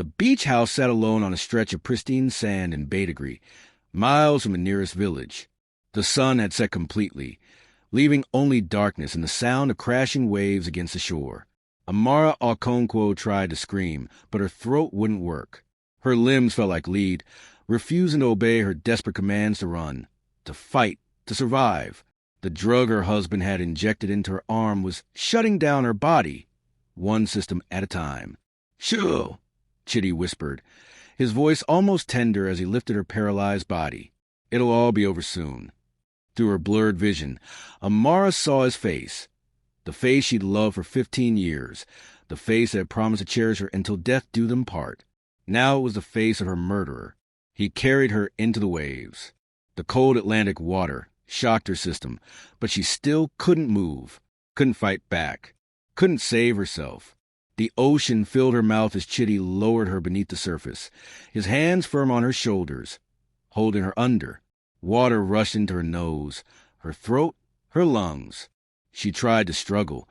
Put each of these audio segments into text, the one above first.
The beach house sat alone on a stretch of pristine sand in Badagry, miles from the nearest village. The sun had set completely, leaving only darkness and the sound of crashing waves against the shore. Amara Okonkwo tried to scream, but her throat wouldn't work. Her limbs felt like lead, refusing to obey her desperate commands to run, to fight, to survive. The drug her husband had injected into her arm was shutting down her body, one system at a time. "Shoo!" Chitty whispered, his voice almost tender as he lifted her paralyzed body. "It'll all be over soon." Through her blurred vision, Amara saw his face, the face she'd loved for 15 years, the face that had promised to cherish her until death do them part. Now it was the face of her murderer. He carried her into the waves. The cold Atlantic water shocked her system, but she still couldn't move, couldn't fight back, couldn't save herself. The ocean filled her mouth as Chitty lowered her beneath the surface, his hands firm on her shoulders, holding her under. Water rushed into her nose, her throat, her lungs. She tried to struggle,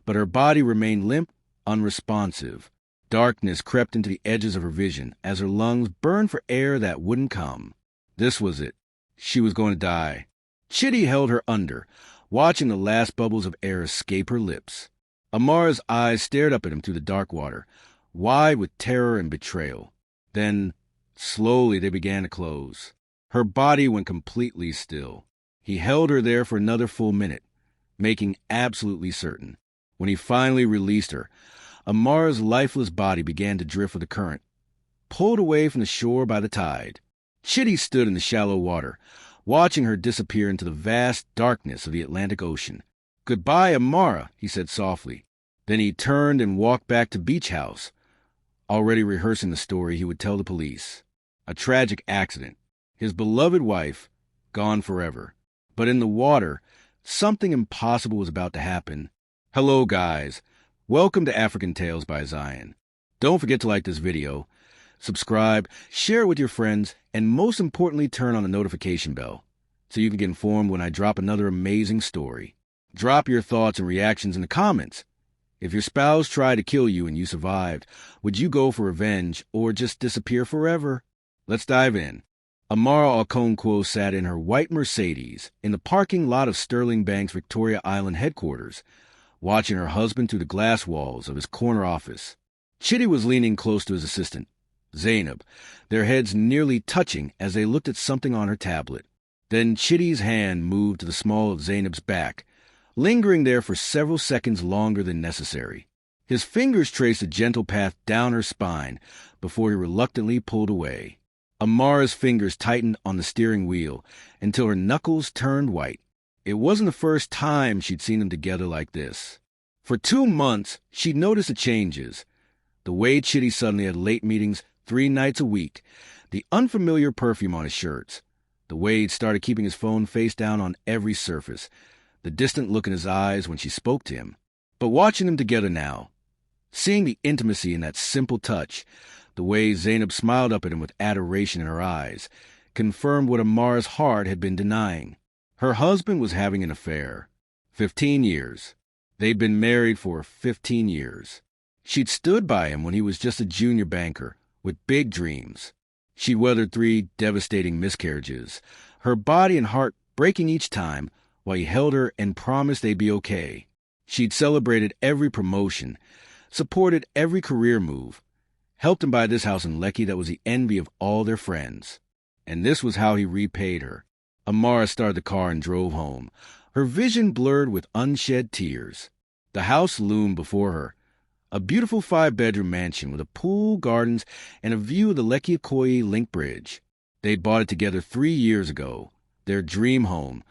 but her body remained limp, unresponsive. Darkness crept into the edges of her vision as her lungs burned for air that wouldn't come. This was it. She was going to die. Chitty held her under, watching the last bubbles of air escape her lips. Amara's eyes stared up at him through the dark water, wide with terror and betrayal. Then, slowly, they began to close. Her body went completely still. He held her there for another full minute, making absolutely certain. When he finally released her, Amara's lifeless body began to drift with the current, pulled away from the shore by the tide. Chitty stood in the shallow water, watching her disappear into the vast darkness of the Atlantic Ocean. "Goodbye, Amara," he said softly. Then he turned and walked back to Beach House, already rehearsing the story he would tell the police. A tragic accident. His beloved wife, gone forever. But in the water, something impossible was about to happen. Hello, guys. Welcome to African Tales by Zion. Don't forget to like this video, subscribe, share it with your friends, and most importantly, turn on the notification bell so you can get informed when I drop another amazing story. Drop your thoughts and reactions in the comments. If your spouse tried to kill you and you survived, would you go for revenge or just disappear forever? Let's dive in. Amara Okonkwo sat in her white Mercedes in the parking lot of Sterling Bank's Victoria Island headquarters, watching her husband through the glass walls of his corner office. Chitty was leaning close to his assistant, Zainab, their heads nearly touching as they looked at something on her tablet. Then Chitty's hand moved to the small of Zainab's back, lingering there for several seconds longer than necessary. His fingers traced a gentle path down her spine before he reluctantly pulled away. Amara's fingers tightened on the steering wheel until her knuckles turned white. It wasn't the first time she'd seen them together like this. For 2 months, she'd noticed the changes. The way Chitty suddenly had late meetings 3 nights a week, the unfamiliar perfume on his shirts, the way he'd started keeping his phone face down on every surface, the distant look in his eyes when she spoke to him. But watching them together now, seeing the intimacy in that simple touch, the way Zainab smiled up at him with adoration in her eyes, confirmed what Amara's heart had been denying. Her husband was having an affair. 15 years. They'd been married for 15 years. She'd stood by him when he was just a junior banker, with big dreams. She'd weathered 3 devastating miscarriages, her body and heart breaking each time while he held her and promised they'd be okay. She'd celebrated every promotion, supported every career move, helped him buy this house in Lekki that was the envy of all their friends. And this was how he repaid her. Amara started the car and drove home, her vision blurred with unshed tears. The house loomed before her, a beautiful 5-bedroom mansion with a pool, gardens, and a view of the Lekki Ikoyi Link Bridge. They'd bought it together 3 years ago, their dream home,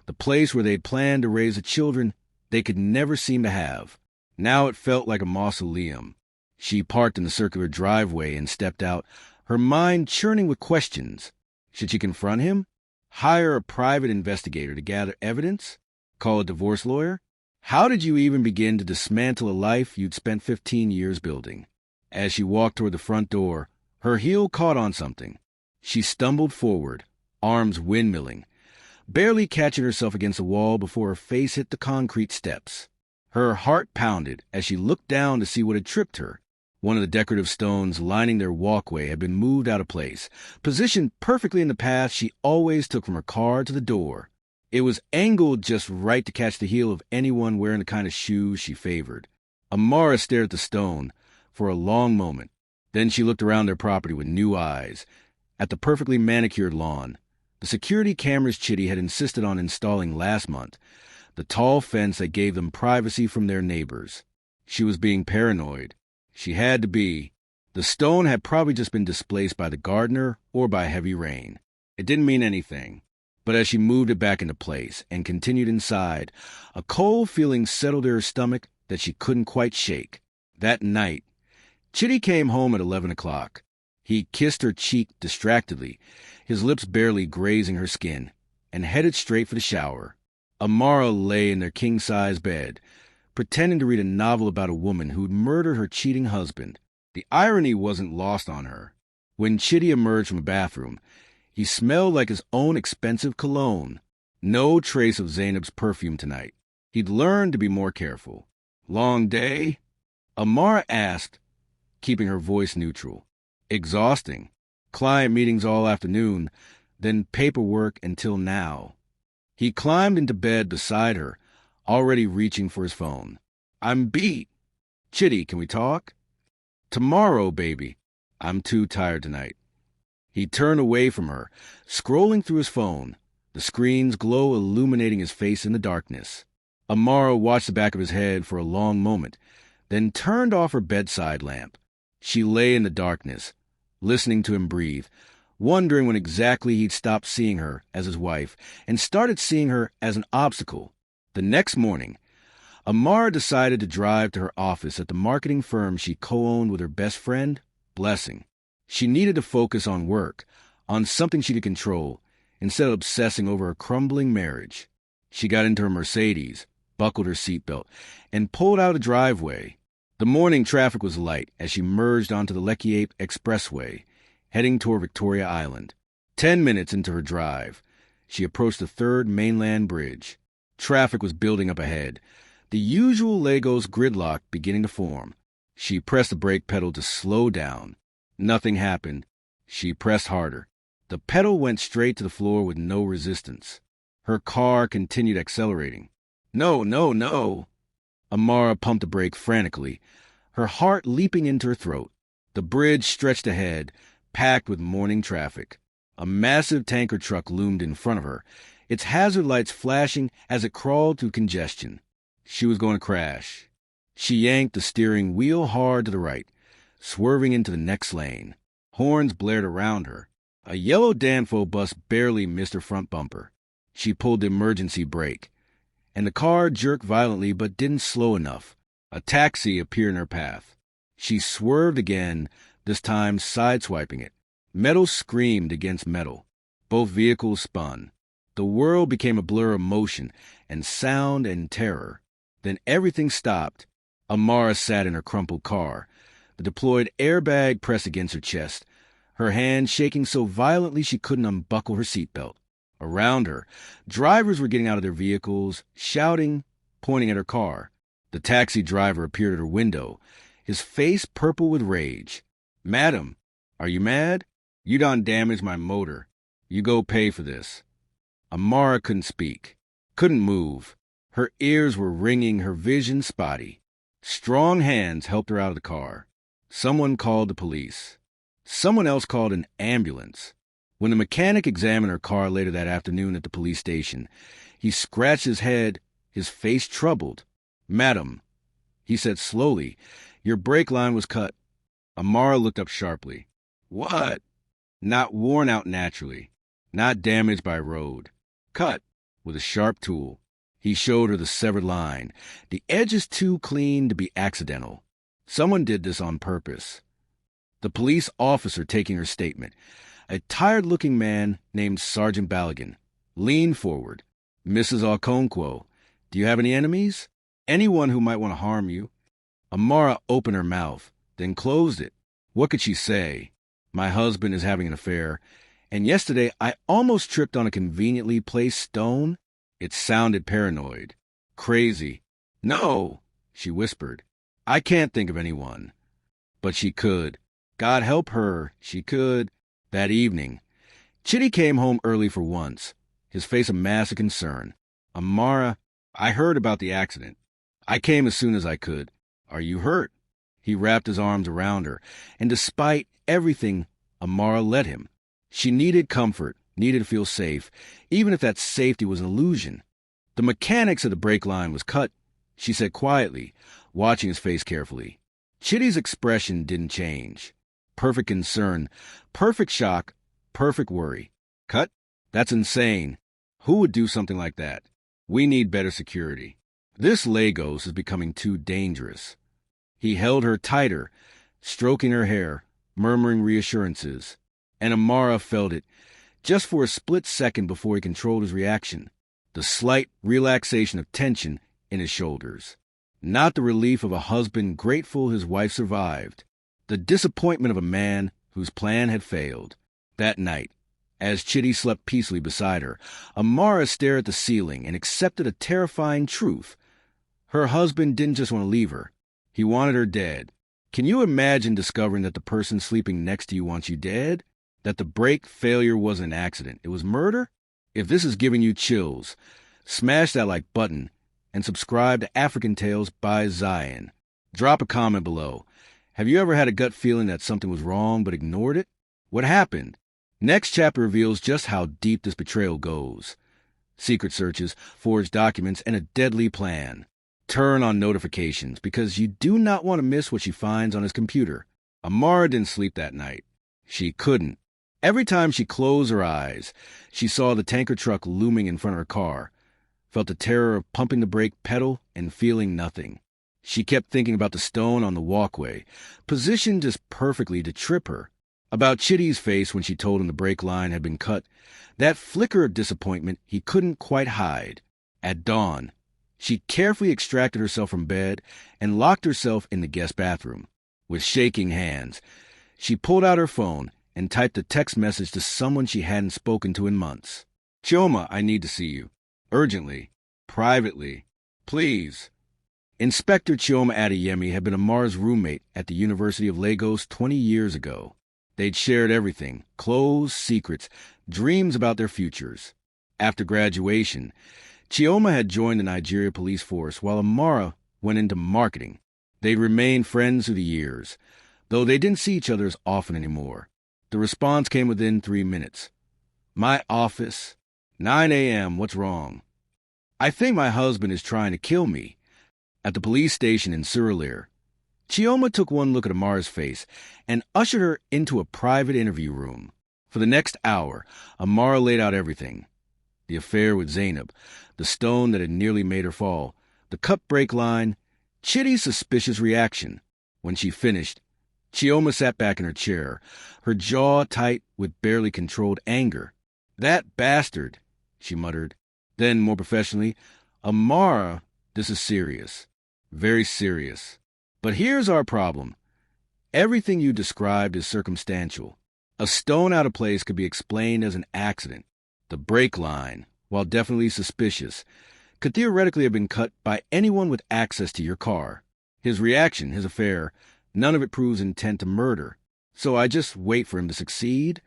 the place where they'd planned to raise the children they could never seem to have. Now it felt like a mausoleum. She parked in the circular driveway and stepped out, her mind churning with questions. Should she confront him? Hire a private investigator to gather evidence? Call a divorce lawyer? How did you even begin to dismantle a life you'd spent 15 years building? As she walked toward the front door, her heel caught on something. She stumbled forward, arms windmilling, barely catching herself against the wall before her face hit the concrete steps. Her heart pounded as she looked down to see what had tripped her. One of the decorative stones lining their walkway had been moved out of place, positioned perfectly in the path she always took from her car to the door. It was angled just right to catch the heel of anyone wearing the kind of shoes she favored. Amara stared at the stone for a long moment. Then she looked around their property with new eyes, at the perfectly manicured lawn, the security cameras Chitty had insisted on installing last month, the tall fence that gave them privacy from their neighbors. She was being paranoid. She had to be. The stone had probably just been displaced by the gardener or by heavy rain. It didn't mean anything. But as she moved it back into place and continued inside, a cold feeling settled in her stomach that she couldn't quite shake. That night, Chitty came home at 11 o'clock. He kissed her cheek distractedly, his lips barely grazing her skin, and headed straight for the shower. Amara lay in their king-size bed, pretending to read a novel about a woman who'd murdered her cheating husband. The irony wasn't lost on her. When Chitty emerged from the bathroom, he smelled like his own expensive cologne. No trace of Zainab's perfume tonight. He'd learned to be more careful. "Long day?" Amara asked, keeping her voice neutral. "Exhausting. Client meetings all afternoon, then paperwork until now." He climbed into bed beside her, already reaching for his phone. "I'm beat. Chitty, can we talk?" "Tomorrow, baby. I'm too tired tonight." He turned away from her, scrolling through his phone, the screen's glow illuminating his face in the darkness. Amara watched the back of his head for a long moment, then turned off her bedside lamp. She lay in the darkness, listening to him breathe, wondering when exactly he'd stopped seeing her as his wife and started seeing her as an obstacle. The next morning, Amara decided to drive to her office at the marketing firm she co-owned with her best friend, Blessing. She needed to focus on work, on something she could control, instead of obsessing over her crumbling marriage. She got into her Mercedes, buckled her seatbelt, and pulled out a driveway. The morning traffic was light as she merged onto the Lekki Expressway, heading toward Victoria Island. 10 minutes into her drive, she approached the third mainland bridge. Traffic was building up ahead, the usual Lagos gridlock beginning to form. She pressed the brake pedal to slow down. Nothing happened. She pressed harder. The pedal went straight to the floor with no resistance. Her car continued accelerating. "No, no, no!" Amara pumped the brake frantically, her heart leaping into her throat. The bridge stretched ahead, packed with morning traffic. A massive tanker truck loomed in front of her, its hazard lights flashing as it crawled through congestion. She was going to crash. She yanked the steering wheel hard to the right, swerving into the next lane. Horns blared around her. A yellow Danfo bus barely missed her front bumper. She pulled the emergency brake, and the car jerked violently but didn't slow enough. A taxi appeared in her path. She swerved again, this time sideswiping it. Metal screamed against metal. Both vehicles spun. The world became a blur of motion and sound and terror. Then everything stopped. Amara sat in her crumpled car, the deployed airbag pressed against her chest, her hand shaking so violently she couldn't unbuckle her seatbelt. Around her, drivers were getting out of their vehicles, shouting, pointing at her car. The taxi driver appeared at her window, his face purple with rage. "Madam, are you mad? You done damaged my motor. You go pay for this." Amara couldn't speak, couldn't move. Her ears were ringing, her vision spotty. Strong hands helped her out of the car. Someone called the police. Someone else called an ambulance. When the mechanic examined her car later that afternoon at the police station, he scratched his head, his face troubled. "Madam," he said slowly, "your brake line was cut." Amara looked up sharply. "What?" "Not worn out naturally. Not damaged by road. Cut with a sharp tool." He showed her the severed line. "The edge is too clean to be accidental. Someone did this on purpose." The police officer taking her statement, a tired-looking man named Sergeant Baligan, leaned forward. "Mrs. Okonkwo, do you have any enemies? Anyone who might want to harm you?" Amara opened her mouth, then closed it. What could she say? My husband is having an affair, and yesterday I almost tripped on a conveniently placed stone. It sounded paranoid. Crazy. "No," she whispered. "I can't think of anyone." But she could. God help her, she could. That evening, Chitty came home early for once, his face a mass of concern. Amara, I heard about the accident. I came as soon as I could. Are you hurt? He wrapped his arms around her, and despite everything, Amara let him. She needed comfort, needed to feel safe, even if that safety was an illusion. The mechanics of the brake line was cut, she said quietly, watching his face carefully. Chitty's expression didn't change. Perfect concern, perfect shock, perfect worry. Cut? That's insane. Who would do something like that? We need better security. This Lagos is becoming too dangerous. He held her tighter, stroking her hair, murmuring reassurances. And Amara felt it, just for a split second before he controlled his reaction. The slight relaxation of tension in his shoulders. Not the relief of a husband grateful his wife survived. The disappointment of a man whose plan had failed. That night, as Chitty slept peacefully beside her, Amara stared at the ceiling and accepted a terrifying truth. Her husband didn't just want to leave her. He wanted her dead. Can you imagine discovering that the person sleeping next to you wants you dead? That the brake failure wasn't an accident. It was murder? If this is giving you chills, smash that like button and subscribe to AfricanTales by Zion. Drop a comment below. Have you ever had a gut feeling that something was wrong but ignored it? What happened? Next chapter reveals just how deep this betrayal goes. Secret searches, forged documents, and a deadly plan. Turn on notifications because you do not want to miss what she finds on his computer. Amara didn't sleep that night. She couldn't. Every time she closed her eyes, she saw the tanker truck looming in front of her car, felt the terror of pumping the brake pedal and feeling nothing. She kept thinking about the stone on the walkway, positioned just perfectly to trip her. About Chitty's face when she told him the brake line had been cut, that flicker of disappointment he couldn't quite hide. At dawn, she carefully extracted herself from bed and locked herself in the guest bathroom. With shaking hands, she pulled out her phone and typed a text message to someone she hadn't spoken to in months. Chioma, I need to see you. Urgently. Privately. Please. Inspector Chioma Adeyemi had been Amara's roommate at the University of Lagos 20 years ago. They'd shared everything, clothes, secrets, dreams about their futures. After graduation, Chioma had joined the Nigeria police force while Amara went into marketing. They'd remained friends through the years, though they didn't see each other as often anymore. The response came within 3 minutes. My office. 9 a.m. What's wrong? I think my husband is trying to kill me. At the police station in Surulere, Chioma took one look at Amara's face and ushered her into a private interview room. For the next hour, Amara laid out everything. The affair with Zainab, the stone that had nearly made her fall, the cut brake line, Chitty's suspicious reaction. When she finished, Chioma sat back in her chair, her jaw tight with barely controlled anger. That bastard, she muttered. Then, more professionally, Amara, this is serious. Very serious. But here's our problem. Everything you described is circumstantial. A stone out of place could be explained as an accident. The brake line, while definitely suspicious, could theoretically have been cut by anyone with access to your car. His reaction, his affair, none of it proves intent to murder. So I just wait for him to succeed?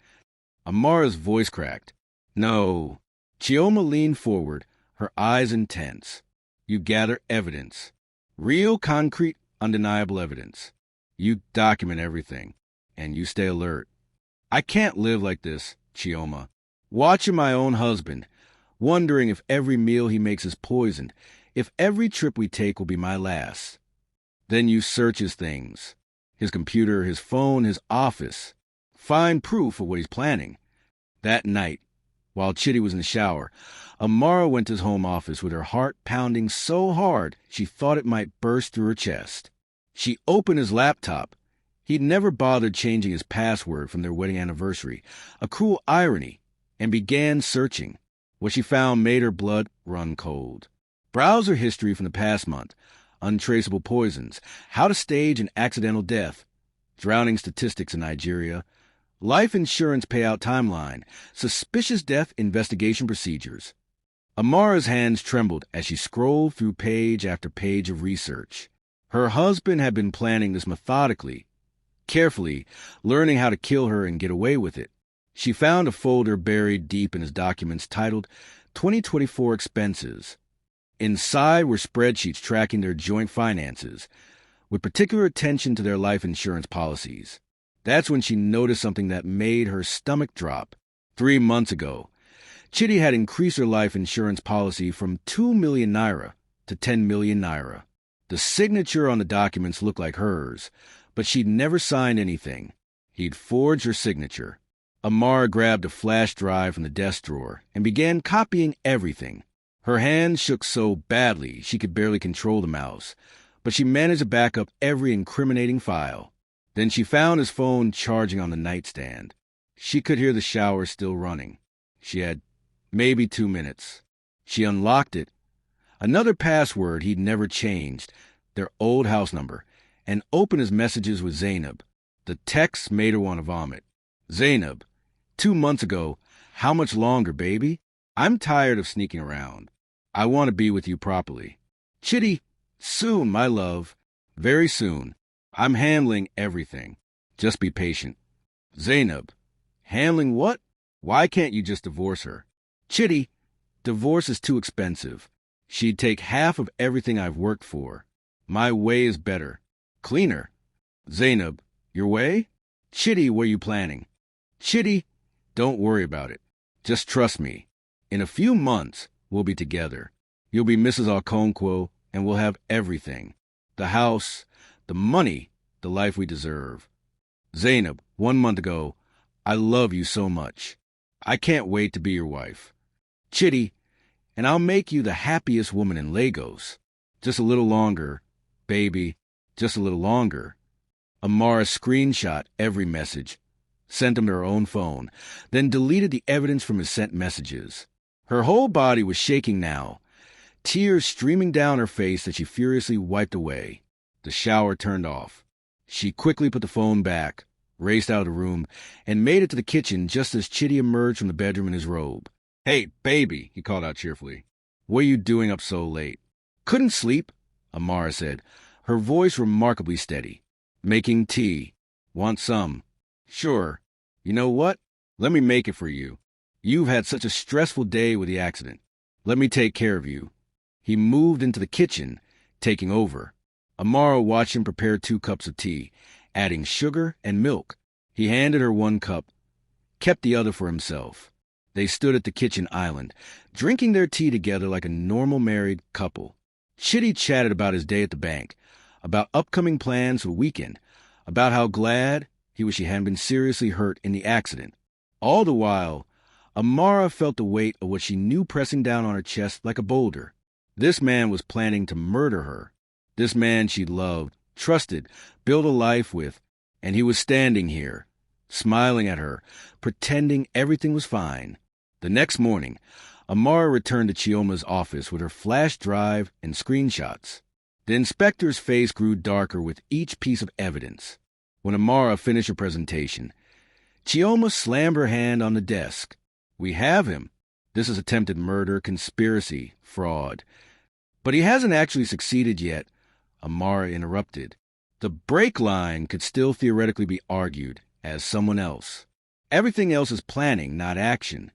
Amara's voice cracked. No. Chioma leaned forward, her eyes intense. You gather evidence. Real, concrete, undeniable evidence. You document everything. And you stay alert. I can't live like this, Chioma. Watching my own husband, wondering if every meal he makes is poisoned, if every trip we take will be my last. Then you search his things. His computer, his phone, his office. Find proof of what he's planning. That night, while Chitty was in the shower, Amara went to his home office with her heart pounding so hard she thought it might burst through her chest. She opened his laptop. He'd never bothered changing his password from their wedding anniversary, a cruel irony, and began searching. What she found made her blood run cold. Browser history from the past month, untraceable poisons, how to stage an accidental death, drowning statistics in Nigeria, life insurance payout timeline, suspicious death investigation procedures. Amara's hands trembled as she scrolled through page after page of research. Her husband had been planning this methodically, carefully, learning how to kill her and get away with it. She found a folder buried deep in his documents titled 2024 Expenses. Inside were spreadsheets tracking their joint finances, with particular attention to their life insurance policies. That's when she noticed something that made her stomach drop. 3 months ago, Chitty had increased her life insurance policy from 2 million naira to 10 million naira. The signature on the documents looked like hers, but she'd never signed anything. He'd forged her signature. Amara grabbed a flash drive from the desk drawer and began copying everything. Her hands shook so badly she could barely control the mouse, but she managed to back up every incriminating file. Then she found his phone charging on the nightstand. She could hear the shower still running. She had maybe 2 minutes. She unlocked it. Another password he'd never changed, their old house number, and opened his messages with Zainab. The text made her want to vomit. Zainab, 2 months ago, how much longer, baby? I'm tired of sneaking around. I want to be with you properly. Chitty, soon, my love. Very soon. I'm handling everything. Just be patient. Zainab, handling what? Why can't you just divorce her? Chitty, divorce is too expensive. She'd take half of everything I've worked for. My way is better. Cleaner. Zainab, your way? Chitty, what are you planning? Chitty, don't worry about it. Just trust me. In a few months, we'll be together. You'll be Mrs. Okonkwo, and we'll have everything. The house, the money, the life we deserve. Zainab, 1 month ago, I love you so much. I can't wait to be your wife. Chitty, and I'll make you the happiest woman in Lagos. Just a little longer, baby, just a little longer. Amara screenshot every message, sent him to her own phone, then deleted the evidence from his sent messages. Her whole body was shaking now, tears streaming down her face that she furiously wiped away. The shower turned off. She quickly put the phone back, raced out of the room, and made it to the kitchen just as Chitty emerged from the bedroom in his robe. Hey, baby, he called out cheerfully. What are you doing up so late? Couldn't sleep, Amara said, her voice remarkably steady. Making tea. Want some? Sure. You know what? Let me make it for you. You've had such a stressful day with the accident. Let me take care of you. He moved into the kitchen, taking over. Amara watched him prepare 2 cups of tea, adding sugar and milk. He handed her 1 cup, kept the other for himself. They stood at the kitchen island, drinking their tea together like a normal married couple. Chitty chatted about his day at the bank, about upcoming plans for the weekend, about how glad he wished she hadn't been seriously hurt in the accident. All the while, Amara felt the weight of what she knew pressing down on her chest like a boulder. This man was planning to murder her. This man she loved, trusted, built a life with, and he was standing here, smiling at her, pretending everything was fine. The next morning, Amara returned to Chioma's office with her flash drive and screenshots. The inspector's face grew darker with each piece of evidence. When Amara finished her presentation, Chioma slammed her hand on the desk. We have him. This is attempted murder, conspiracy, fraud. But he hasn't actually succeeded yet, Amara interrupted. The break line could still theoretically be argued as someone else. Everything else is planning, not action.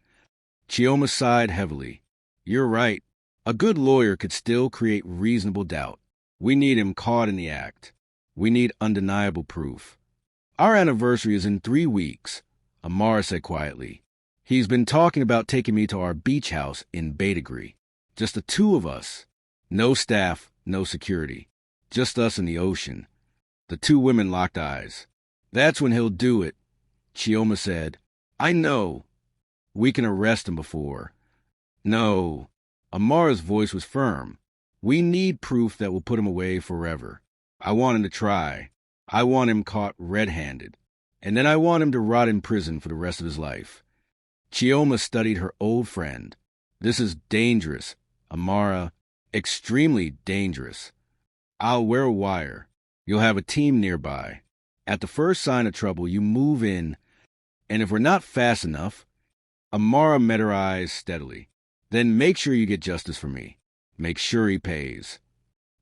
Chioma sighed heavily. You're right. A good lawyer could still create reasonable doubt. We need him caught in the act. We need undeniable proof. Our anniversary is in 3 weeks, Amara said quietly. He's been talking about taking me to our beach house in Badagry. Just the 2 of us. No staff, no security. Just us in the ocean. The 2 women locked eyes. That's when he'll do it, Chioma said. I know. We can arrest him before. No. Amara's voice was firm. We need proof that will put him away forever. I want him to try. I want him caught red-handed. And then I want him to rot in prison for the rest of his life. Chioma studied her old friend. This is dangerous, Amara. Extremely dangerous. I'll wear a wire. You'll have a team nearby. At the first sign of trouble, you move in. And if we're not fast enough, Amara met her eyes steadily. Then make sure you get justice for me. Make sure he pays.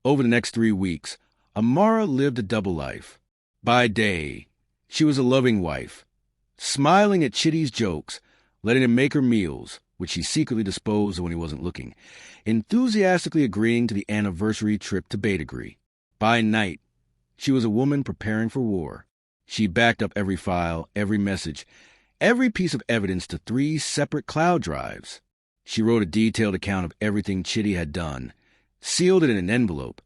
Over the next 3 weeks, Amara lived a double life. By day, She was a loving wife, smiling at Chitty's jokes, letting him make her meals, which she secretly disposed of when he wasn't looking, enthusiastically agreeing to the anniversary trip to Betagree. By night, she was a woman preparing for war. She backed up every file, every message, every piece of evidence to 3 separate cloud drives. She wrote a detailed account of everything Chitty had done, sealed it in an envelope,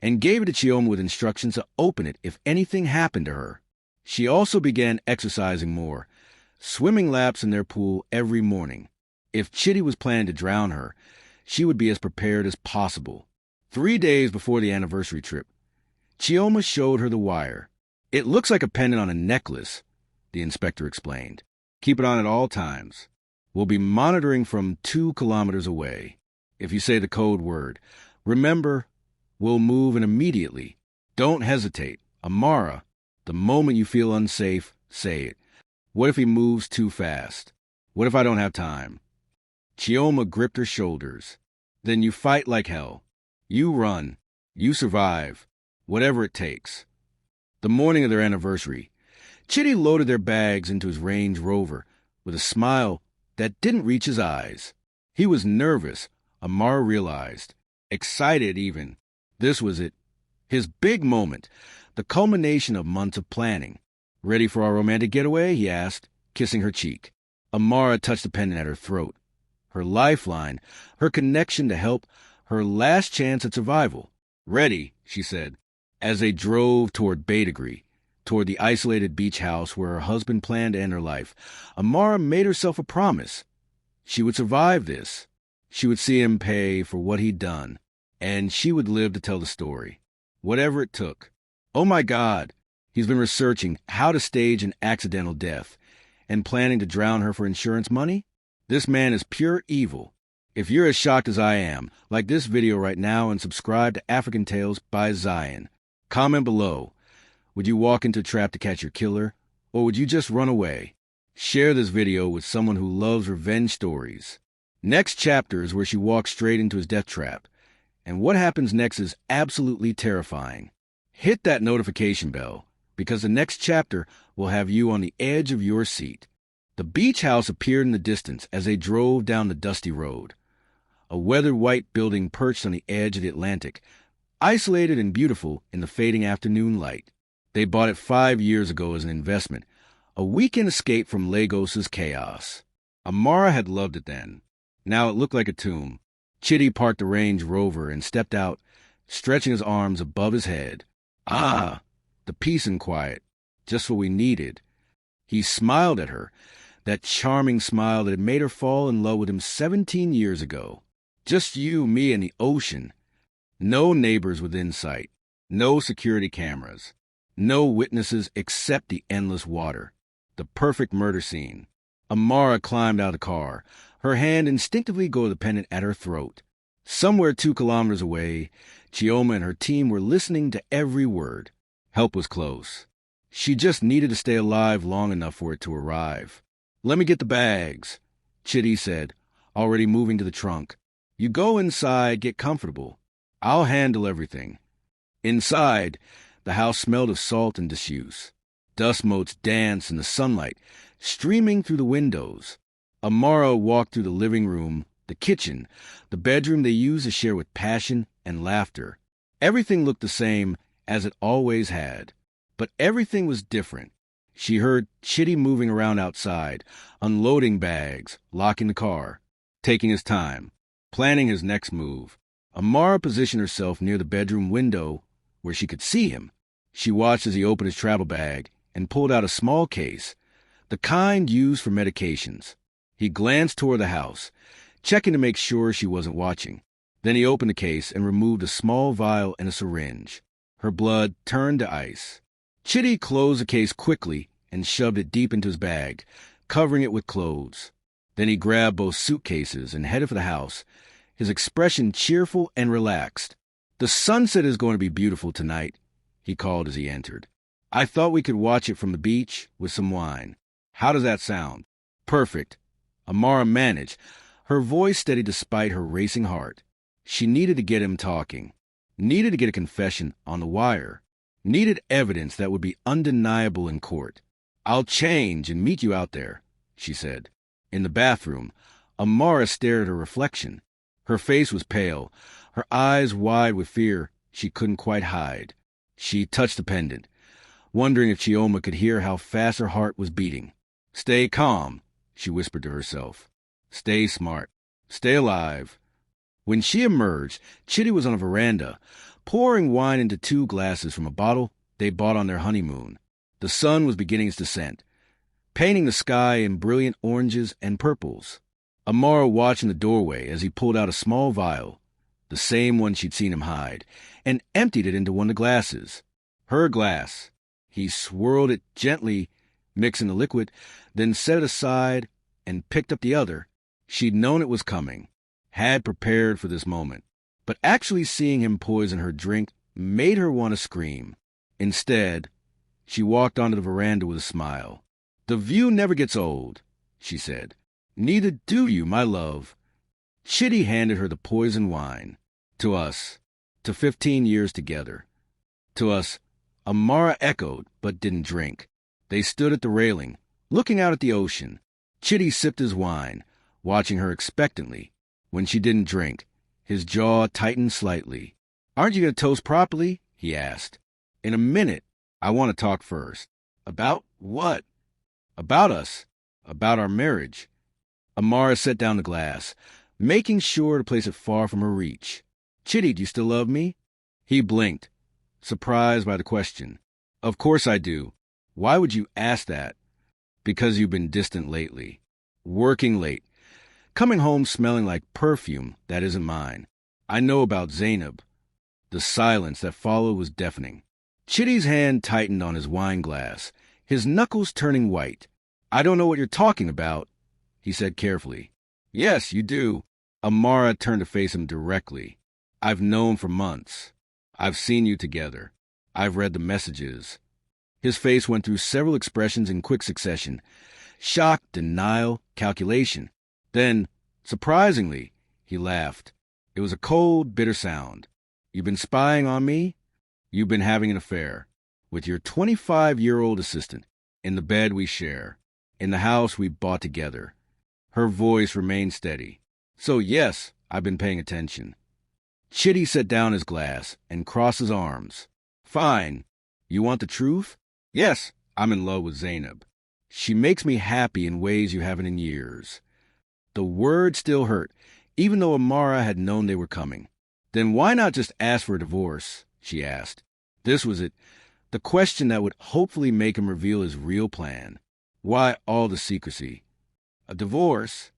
and gave it to Chioma with instructions to open it if anything happened to her. She also began exercising more, swimming laps in their pool every morning. If Chitty was planning to drown her, she would be as prepared as possible. 3 days before the anniversary trip, Chioma showed her the wire. "It looks like a pendant on a necklace," the inspector explained. "Keep it on at all times. We'll be monitoring from 2 kilometers away. If you say the code word, remember, we'll move in immediately. Don't hesitate. Amara, the moment you feel unsafe, say it. What if he moves too fast? What if I don't have time?" Chioma gripped her shoulders. "Then you fight like hell. You run. You survive. Whatever it takes." The morning of their anniversary, Chitty loaded their bags into his Range Rover with a smile that didn't reach his eyes. He was nervous, Amara realized. Excited, even. This was it. His big moment, the culmination of months of planning. "Ready for our romantic getaway?" he asked, kissing her cheek. Amara touched the pendant at her throat. Her lifeline, her connection to help, her last chance at survival. "Ready," she said, as they drove toward Betagree, toward the isolated beach house where her husband planned to end her life. Amara made herself a promise. She would survive this. She would see him pay for what he'd done, and she would live to tell the story, whatever it took. Oh my God, he's been researching how to stage an accidental death and planning to drown her for insurance money? This man is pure evil. If you're as shocked as I am, like this video right now and subscribe to AfricanTales by Zion. Comment below. Would you walk into a trap to catch your killer, or would you just run away? Share this video with someone who loves revenge stories. Next chapter is where she walks straight into his death trap, and what happens next is absolutely terrifying. Hit that notification bell, because the next chapter will have you on the edge of your seat. The beach house appeared in the distance as they drove down the dusty road. A weathered white building perched on the edge of the Atlantic, isolated and beautiful in the fading afternoon light. They bought it 5 years ago as an investment, a weekend escape from Lagos's chaos. Amara had loved it then. Now it looked like a tomb. Chitty parked the Range Rover and stepped out, stretching his arms above his head. Ah, the peace and quiet, just what we needed. He smiled at her, that charming smile that had made her fall in love with him 17 years ago. Just you, me, and the ocean. No neighbors within sight. No security cameras. No witnesses except the endless water. The perfect murder scene. Amara climbed out of the car, her hand instinctively go to the pendant at her throat. Somewhere 2 kilometers away, Chioma and her team were listening to every word. Help was close. She just needed to stay alive long enough for it to arrive. "Let me get the bags," Chitty said, already moving to the trunk. "You go inside, get comfortable. I'll handle everything." Inside, the house smelled of salt and disuse. Dust motes danced in the sunlight, streaming through the windows. Amara walked through the living room, the kitchen, the bedroom they used to share with passion and laughter. Everything looked the same as it always had, but everything was different. She heard Chitty moving around outside, unloading bags, locking the car, taking his time, planning his next move. Amara positioned herself near the bedroom window where she could see him. She watched as he opened his travel bag and pulled out a small case, the kind used for medications. He glanced toward the house, checking to make sure she wasn't watching. Then he opened the case and removed a small vial and a syringe. Her blood turned to ice. Chitty closed the case quickly and shoved it deep into his bag, covering it with clothes. Then he grabbed both suitcases and headed for the house, his expression cheerful and relaxed. "The sunset is going to be beautiful tonight," he called as he entered. "I thought we could watch it from the beach with some wine. How does that sound?" "Perfect." Amara managed, her voice steady despite her racing heart. She needed to get him talking, needed to get a confession on the wire. Needed evidence that would be undeniable in court. "I'll change and meet you out there," she said. In the bathroom, Amara stared at her reflection. Her face was pale, her eyes wide with fear she couldn't quite hide. She touched the pendant, wondering if Chioma could hear how fast her heart was beating. "Stay calm," she whispered to herself. "Stay smart. Stay alive." When she emerged, Chitty was on a veranda, pouring wine into 2 glasses from a bottle they bought on their honeymoon. The sun was beginning its descent, painting the sky in brilliant oranges and purples. Amara watched in the doorway as he pulled out a small vial, the same one she'd seen him hide, and emptied it into one of the glasses. Her glass. He swirled it gently, mixing the liquid, then set it aside and picked up the other. She'd known it was coming, had prepared for this moment, but actually seeing him poison her drink made her want to scream. Instead, she walked onto the veranda with a smile. "The view never gets old," she said. "Neither do you, my love." Chitty handed her the poison wine. "To us. To 15 years together. To us," Amara echoed, but didn't drink. They stood at the railing, looking out at the ocean. Chitty sipped his wine, watching her expectantly. When she didn't drink, his jaw tightened slightly. "Aren't you going to toast properly?" he asked. "In a minute. I want to talk first." "About what?" "About us. About our marriage." Amara set down the glass, making sure to place it far from her reach. "Chitty, do you still love me?" He blinked, surprised by the question. "Of course I do. Why would you ask that?" "Because you've been distant lately. Working late. Coming home smelling like perfume that isn't mine. I know about Zainab." The silence that followed was deafening. Chitty's hand tightened on his wine glass, his knuckles turning white. "I don't know what you're talking about," he said carefully. "Yes, you do." Amara turned to face him directly. "I've known for months. I've seen you together. I've read the messages." His face went through several expressions in quick succession. Shock, denial, calculation. Then, surprisingly, he laughed. It was a cold, bitter sound. "You've been spying on me? You've been having an affair. With your 25-year-old assistant. In the bed we share. In the house we bought together." Her voice remained steady. "So yes, I've been paying attention." Chitty set down his glass and crossed his arms. "Fine. You want the truth?" "Yes, I'm in love with Zainab. She makes me happy in ways you haven't in years." The word still hurt, even though Amara had known they were coming. "Then why not just ask for a divorce?" she asked. This was it, the question that would hopefully make him reveal his real plan. Why all the secrecy? "A divorce?"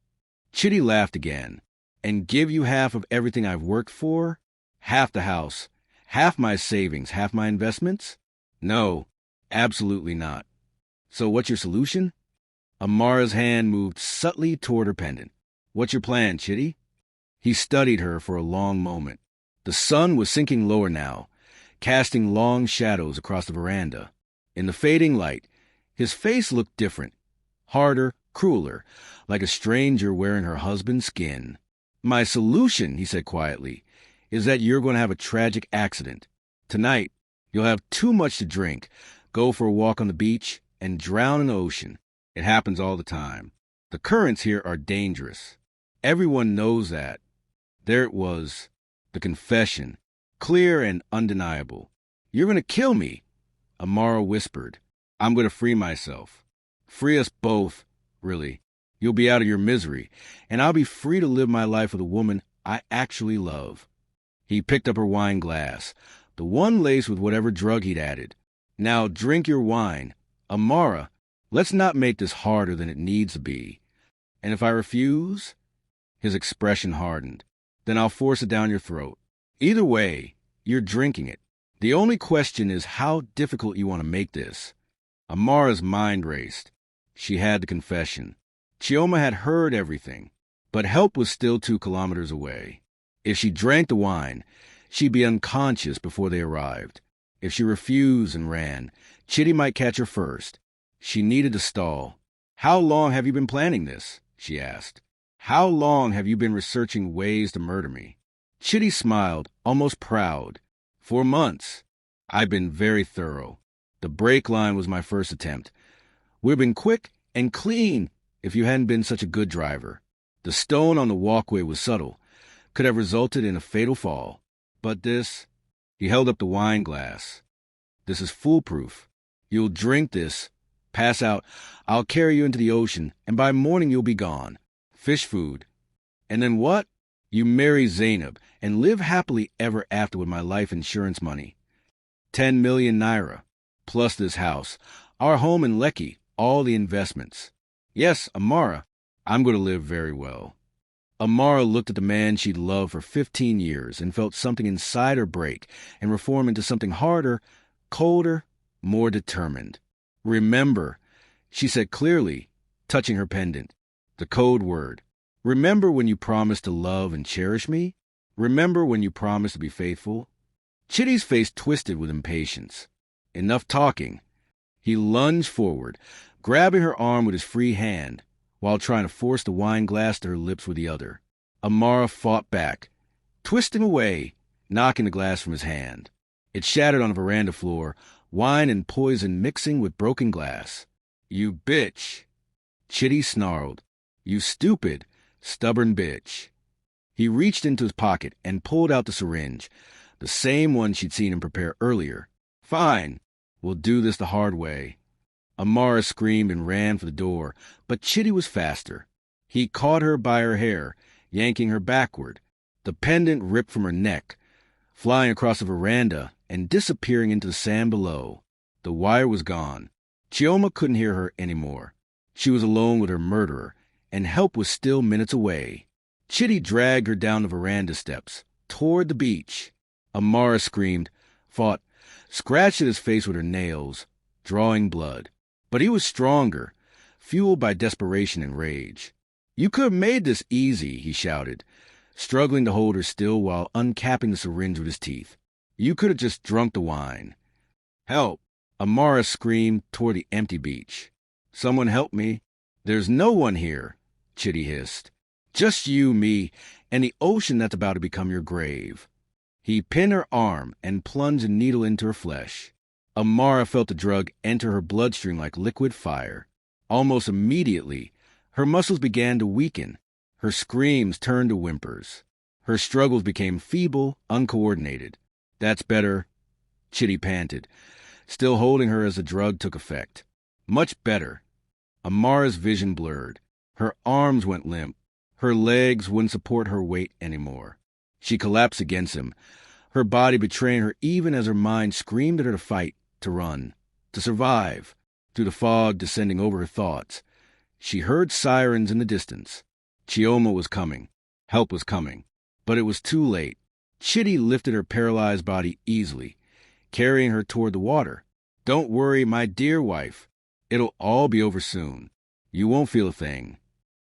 Chitty laughed again. "And give you half of everything I've worked for? Half the house, half my savings, half my investments? No, absolutely not." "So what's your solution?" Amara's hand moved subtly toward her pendant. "What's your plan, Chitty?" He studied her for a long moment. The sun was sinking lower now, casting long shadows across the veranda. In the fading light, his face looked different, harder, crueler, like a stranger wearing her husband's skin. "My solution," he said quietly, "is that you're going to have a tragic accident. Tonight, you'll have too much to drink, go for a walk on the beach, and drown in the ocean. It happens all the time. The currents here are dangerous. Everyone knows that." There it was, the confession, clear and undeniable. "You're going to kill me," Amara whispered. "I'm going to free myself. Free us both, really. You'll be out of your misery, and I'll be free to live my life with a woman I actually love." He picked up her wine glass, the one laced with whatever drug he'd added. "Now drink your wine. Amara, let's not make this harder than it needs to be. And if I refuse?" His expression hardened. "Then I'll force it down your throat. Either way, you're drinking it. The only question is how difficult you want to make this." Amara's mind raced. She had the confession. Chioma had heard everything, but help was still 2 kilometers away. If she drank the wine, she'd be unconscious before they arrived. If she refused and ran, Chitty might catch her first. She needed to stall. "How long have you been planning this?" she asked. "How long have you been researching ways to murder me?" Chitty smiled, almost proud. "For months. I've been very thorough. The brake line was my first attempt. Would have been quick and clean if you hadn't been such a good driver. The stone on the walkway was subtle, could have resulted in a fatal fall. But this, he held up the wine glass. This is foolproof. You'll drink this, pass out, I'll carry you into the ocean, and by morning you'll be gone. Fish food. And then what? You marry Zainab and live happily ever after with my life insurance money. 10 million naira, plus this house, our home in Lekki, all the investments. Yes, Amara, I'm going to live very well. Amara looked at the man she'd loved for 15 years and felt something inside her break and reform into something harder, colder, more determined. Remember, she said clearly, touching her pendant, the code word. Remember when you promised to love and cherish me? Remember when you promised to be faithful? Chitty's face twisted with impatience. Enough talking. He lunged forward, grabbing her arm with his free hand, while trying to force the wine glass to her lips with the other. Amara fought back, twisting away, knocking the glass from his hand. It shattered on the veranda floor, wine and poison mixing with broken glass. You bitch! Chitty snarled. You stupid, stubborn bitch. He reached into his pocket and pulled out the syringe, the same one she'd seen him prepare earlier. Fine, we'll do this the hard way. Amara screamed and ran for the door, but Chitty was faster. He caught her by her hair, yanking her backward. The pendant ripped from her neck, flying across the veranda and disappearing into the sand below. The wire was gone. Chioma couldn't hear her anymore. She was alone with her murderer, and help was still minutes away. Chitty dragged her down the veranda steps, toward the beach. Amara screamed, fought, scratched at his face with her nails, drawing blood. But he was stronger, fueled by desperation and rage. You could have made this easy, he shouted, struggling to hold her still while uncapping the syringe with his teeth. You could have just drunk the wine. Help! Amara screamed toward the empty beach. Someone help me. There's no one here, Chitty hissed. Just you, me, and the ocean that's about to become your grave. He pinned her arm and plunged a needle into her flesh. Amara felt the drug enter her bloodstream like liquid fire. Almost immediately, her muscles began to weaken. Her screams turned to whimpers. Her struggles became feeble, uncoordinated. That's better, Chitty panted, still holding her as the drug took effect. Much better. Amara's vision blurred. Her arms went limp. Her legs wouldn't support her weight anymore. She collapsed against him, her body betraying her even as her mind screamed at her to fight, to run, to survive. Through the fog descending over her thoughts, she heard sirens in the distance. Chioma was coming. Help was coming. But it was too late. Chitty lifted her paralyzed body easily, carrying her toward the water. Don't worry, my dear wife. It'll all be over soon. You won't feel a thing.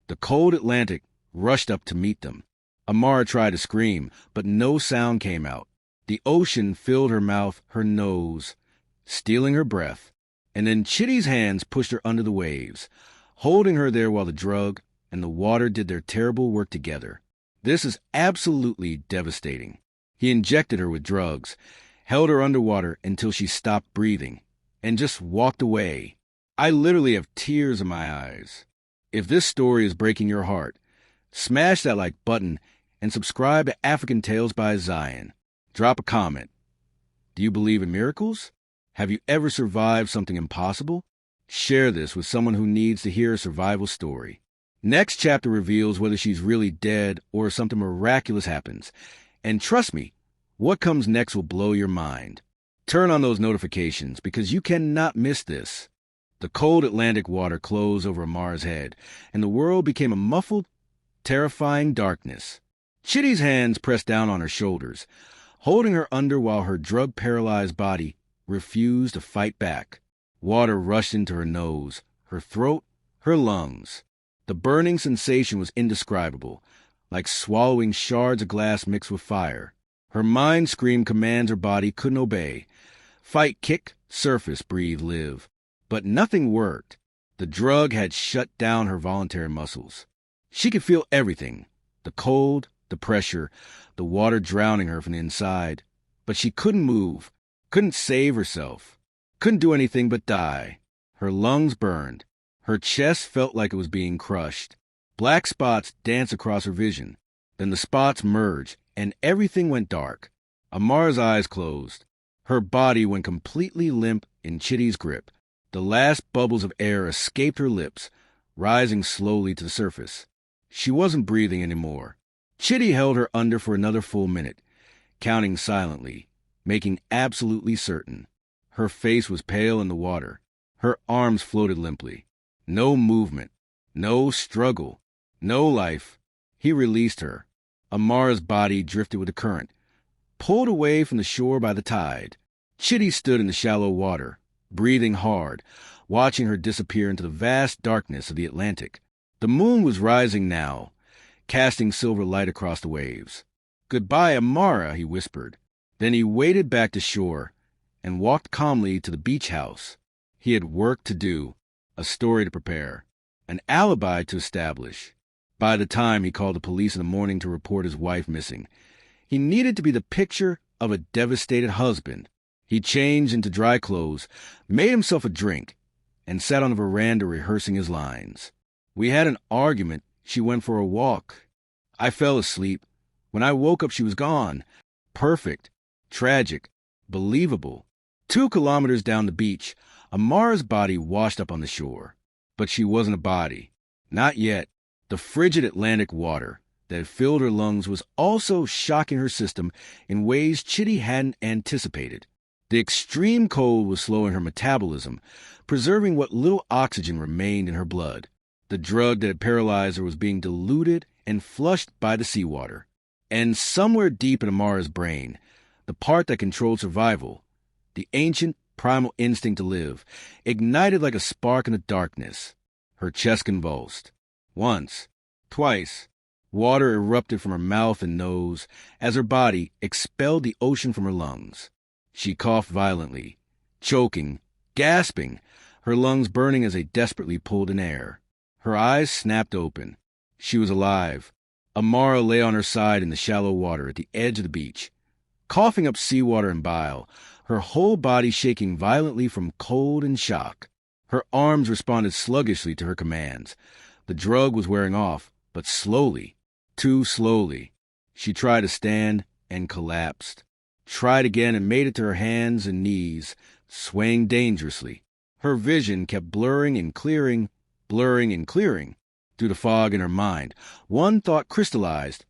The cold Atlantic rushed up to meet them. Amara tried to scream, but no sound came out. The ocean filled her mouth, her nose, stealing her breath. And then Chitty's hands pushed her under the waves, holding her there while the drug and the water did their terrible work together. This is absolutely devastating. He injected her with drugs, held her underwater until she stopped breathing, and just walked away. I literally have tears in my eyes. If this story is breaking your heart, smash that like button and subscribe to AfricanTales by Zion. Drop a comment. Do you believe in miracles? Have you ever survived something impossible? Share this with someone who needs to hear a survival story. Next chapter reveals whether she's really dead or something miraculous happens. And trust me, what comes next will blow your mind. Turn on those notifications because you cannot miss this. The cold Atlantic water closed over Amara's head, and the world became a muffled, terrifying darkness. Chitty's hands pressed down on her shoulders, holding her under while her drug-paralyzed body refused to fight back. Water rushed into her nose, her throat, her lungs. The burning sensation was indescribable, like swallowing shards of glass mixed with fire. Her mind screamed commands her body couldn't obey. Fight, kick, surface, breathe, live. But nothing worked. The drug had shut down her voluntary muscles. She could feel everything, the cold, the pressure, the water drowning her from the inside. But she couldn't move, Couldn't save herself. Couldn't do anything but die. Her lungs burned. Her chest felt like it was being crushed. Black spots danced across her vision. Then the spots merged, and everything went dark. Amara's eyes closed. Her body went completely limp in Chitty's grip. The last bubbles of air escaped her lips, rising slowly to the surface. She wasn't breathing anymore. Chitty held her under for another full minute, counting silently, making absolutely certain. Her face was pale in the water. Her arms floated limply. No movement, no struggle, no life. He released her. Amara's body drifted with the current, pulled away from the shore by the tide. Chitty stood in the shallow water, breathing hard, watching her disappear into the vast darkness of the Atlantic. The moon was rising now, casting silver light across the waves. "Goodbye, Amara," he whispered. Then he waded back to shore and walked calmly to the beach house. He had work to do, a story to prepare, an alibi to establish. By the time he called the police in the morning to report his wife missing, he needed to be the picture of a devastated husband. He changed into dry clothes, made himself a drink, and sat on the veranda rehearsing his lines. "We had an argument. She went for a walk. I fell asleep. When I woke up, she was gone. Perfect, tragic, believable." 2 kilometers down the beach, Amara's body washed up on the shore. But she wasn't a body. Not yet. The frigid Atlantic water that filled her lungs was also shocking her system in ways Chitty hadn't anticipated. The extreme cold was slowing her metabolism, preserving what little oxygen remained in her blood. The drug that had paralyzed her was being diluted and flushed by the seawater. And somewhere deep in Amara's brain, the part that controlled survival, the ancient primal instinct to live, ignited like a spark in the darkness. Her chest convulsed. Once, twice, water erupted from her mouth and nose as her body expelled the ocean from her lungs. She coughed violently, choking, gasping, her lungs burning as they desperately pulled in air. Her eyes snapped open. She was alive. Amara lay on her side in the shallow water at the edge of the beach, coughing up seawater and bile, her whole body shaking violently from cold and shock. Her arms responded sluggishly to her commands. The drug was wearing off, but slowly, too slowly. She tried to stand and collapsed. Tried again and made it to her hands and knees, swaying dangerously. Her vision kept blurring and clearing through the fog in her mind. One thought crystallized.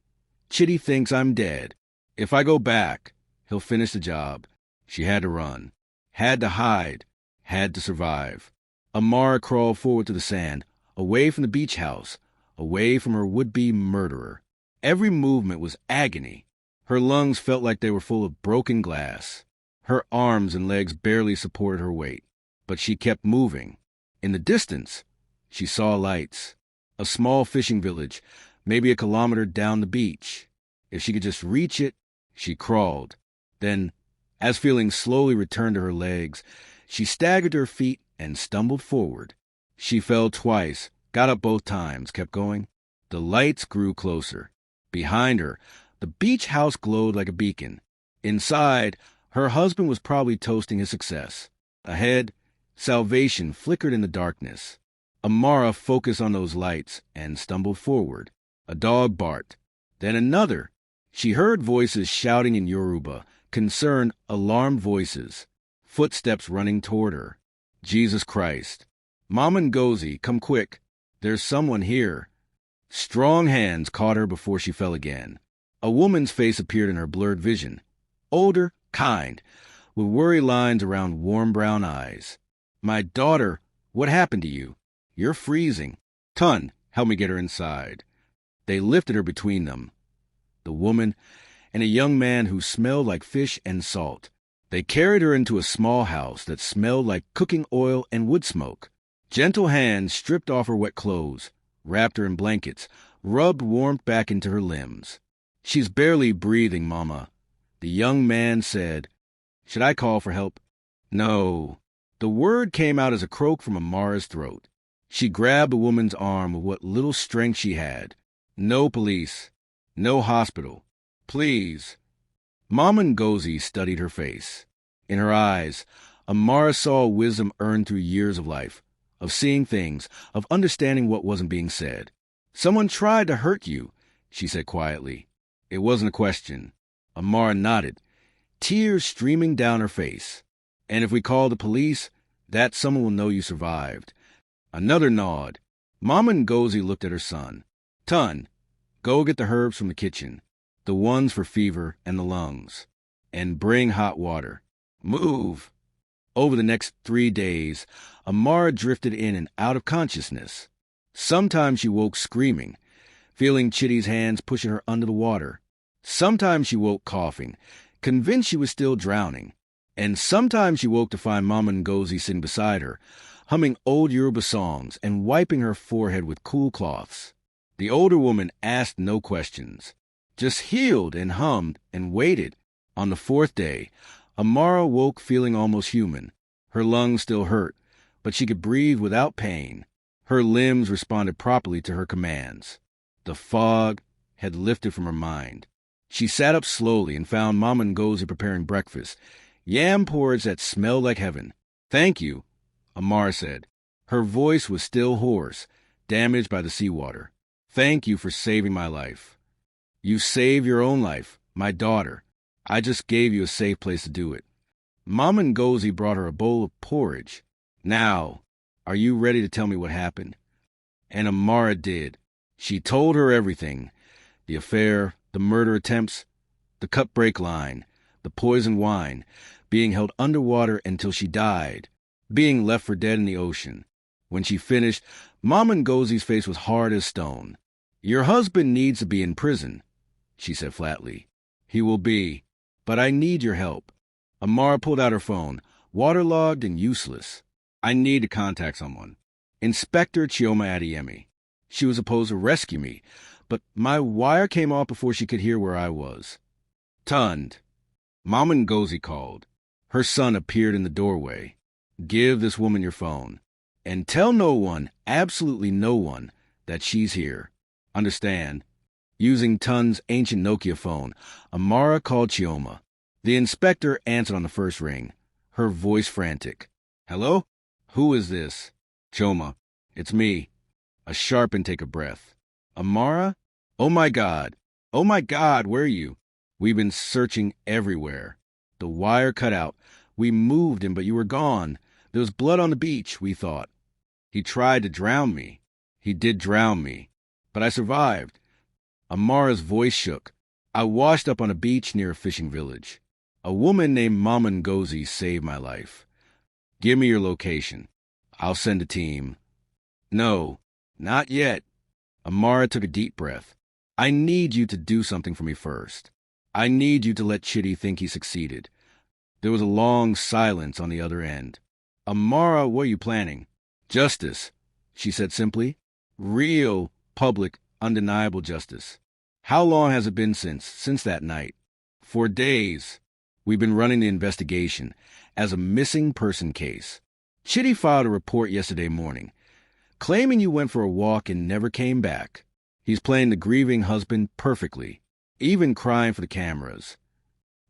Chitty thinks I'm dead. If I go back, he'll finish the job. She had to run, had to hide, had to survive. Amara crawled forward to the sand, away from the beach house, away from her would-be murderer. Every movement was agony. Her lungs felt like they were full of broken glass. Her arms and legs barely supported her weight, but she kept moving. In the distance, she saw lights. A small fishing village, maybe a kilometer down the beach. If she could just reach it, she crawled. Then, as feeling slowly returned to her legs, she staggered to her feet and stumbled forward. She fell twice, got up both times, kept going. The lights grew closer. Behind her, the beach house glowed like a beacon. Inside, her husband was probably toasting his success. Ahead, salvation flickered in the darkness. Amara focused on those lights and stumbled forward. A dog barked. Then another. She heard voices shouting in Yoruba, concerned, alarmed voices. Footsteps running toward her. Jesus Christ. Mama Ngozi, come quick. There's someone here. Strong hands caught her before she fell again. A woman's face appeared in her blurred vision. Older, kind, with worry lines around warm brown eyes. "My daughter, what happened to you? You're freezing. Tun, help me get her inside." They lifted her between them. The woman and a young man who smelled like fish and salt. They carried her into a small house that smelled like cooking oil and wood smoke. Gentle hands stripped off her wet clothes, wrapped her in blankets, rubbed warmth back into her limbs. "She's barely breathing, Mama." The young man said, "Should I call for help?" "No." The word came out as a croak from Amara's throat. She grabbed the woman's arm with what little strength she had. "No police. No hospital. Please." Mama Ngozi studied her face. In her eyes, Amara saw wisdom earned through years of life, of seeing things, of understanding what wasn't being said. "Someone tried to hurt you," she said quietly. It wasn't a question. Amara nodded, tears streaming down her face. "And if we call the police, that someone will know you survived." Another nod. Mama Ngozi looked at her son. "Ton, go get the herbs from the kitchen, the ones for fever and the lungs, and bring hot water. Move." Over the next 3 days, Amara drifted in and out of consciousness. Sometimes she woke screaming, feeling Chitty's hands pushing her under the water. Sometimes she woke coughing, convinced she was still drowning. And sometimes she woke to find Mama Ngozi sitting beside her, humming old Yoruba songs and wiping her forehead with cool cloths. The older woman asked no questions, just healed and hummed and waited. On the 4th day, Amara woke feeling almost human. Her lungs still hurt, but she could breathe without pain. Her limbs responded properly to her commands. The fog had lifted from her mind. She sat up slowly and found Mama Ngozi preparing breakfast, yam porridge that smelled like heaven. "Thank you," Amara said. Her voice was still hoarse, damaged by the seawater. "Thank you for saving my life. You saved your own life, my daughter. I just gave you a safe place to do it." Mama Ngozi brought her a bowl of porridge. "Now, are you ready to tell me what happened?" And Amara did. She told her everything. The affair, the murder attempts, the cut-break line, the poisoned wine, being held underwater until she died, being left for dead in the ocean. When she finished, Mama Ngozi's face was hard as stone. "Your husband needs to be in prison," she said flatly. "He will be, but I need your help." Amara pulled out her phone, waterlogged and useless. "I need to contact someone. Inspector Chioma Adeyemi. She was supposed to rescue me, but my wire came off before she could hear where I was." Tunned, Mama Ngozi called. Her son appeared in the doorway. "Give this woman your phone. And tell no one, absolutely no one, that she's here. Understand?" Using Tun's ancient Nokia phone, Amara called Chioma. The inspector answered on the first ring, her voice frantic. "Hello? Who is this?" "Chioma, it's me." A sharp intake of breath. "Amara? Oh my God, where are you? We've been searching everywhere. The wire cut out. We moved him, but you were gone. There was blood on the beach, we thought. He tried to drown me. He did drown me, but I survived." Amara's voice shook. "I washed up on a beach near a fishing village. A woman named Mama Ngozi saved my life. Give me your location. I'll send a team." "No, not yet." Amara took a deep breath. "I need you to do something for me first. I need you to let Chitty think he succeeded." There was a long silence on the other end. "Amara, what are you planning?" "Justice," she said simply. "Real, public, undeniable justice." "How long has it been since that night?" "For days. We've been running the investigation as a missing person case. Chitty filed a report yesterday morning, claiming you went for a walk and never came back. He's playing the grieving husband perfectly, even crying for the cameras.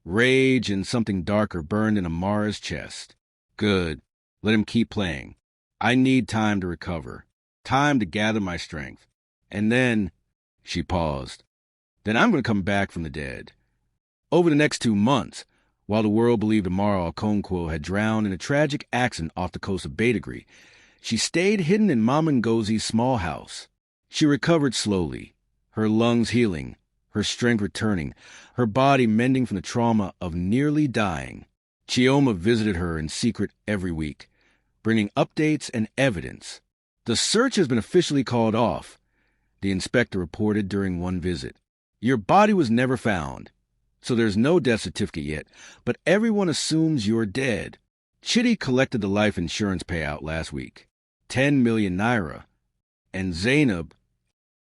Rage and something darker burned in Amara's chest. Good. Let him keep playing. I need time to recover, time to gather my strength. And then," she paused, "then I'm going to come back from the dead." Over the next 2 months, while the world believed Amara Okonkwo had drowned in a tragic accident off the coast of Badagry, she stayed hidden in Mama Ngozi's small house. She recovered slowly, her lungs healing, her strength returning, her body mending from the trauma of nearly dying. Chioma visited her in secret every week, bringing updates and evidence. "The search has been officially called off," the inspector reported during one visit. "Your body was never found, so there's no death certificate yet, but everyone assumes you're dead. Chitty collected the life insurance payout last week, 10 million naira, and Zainab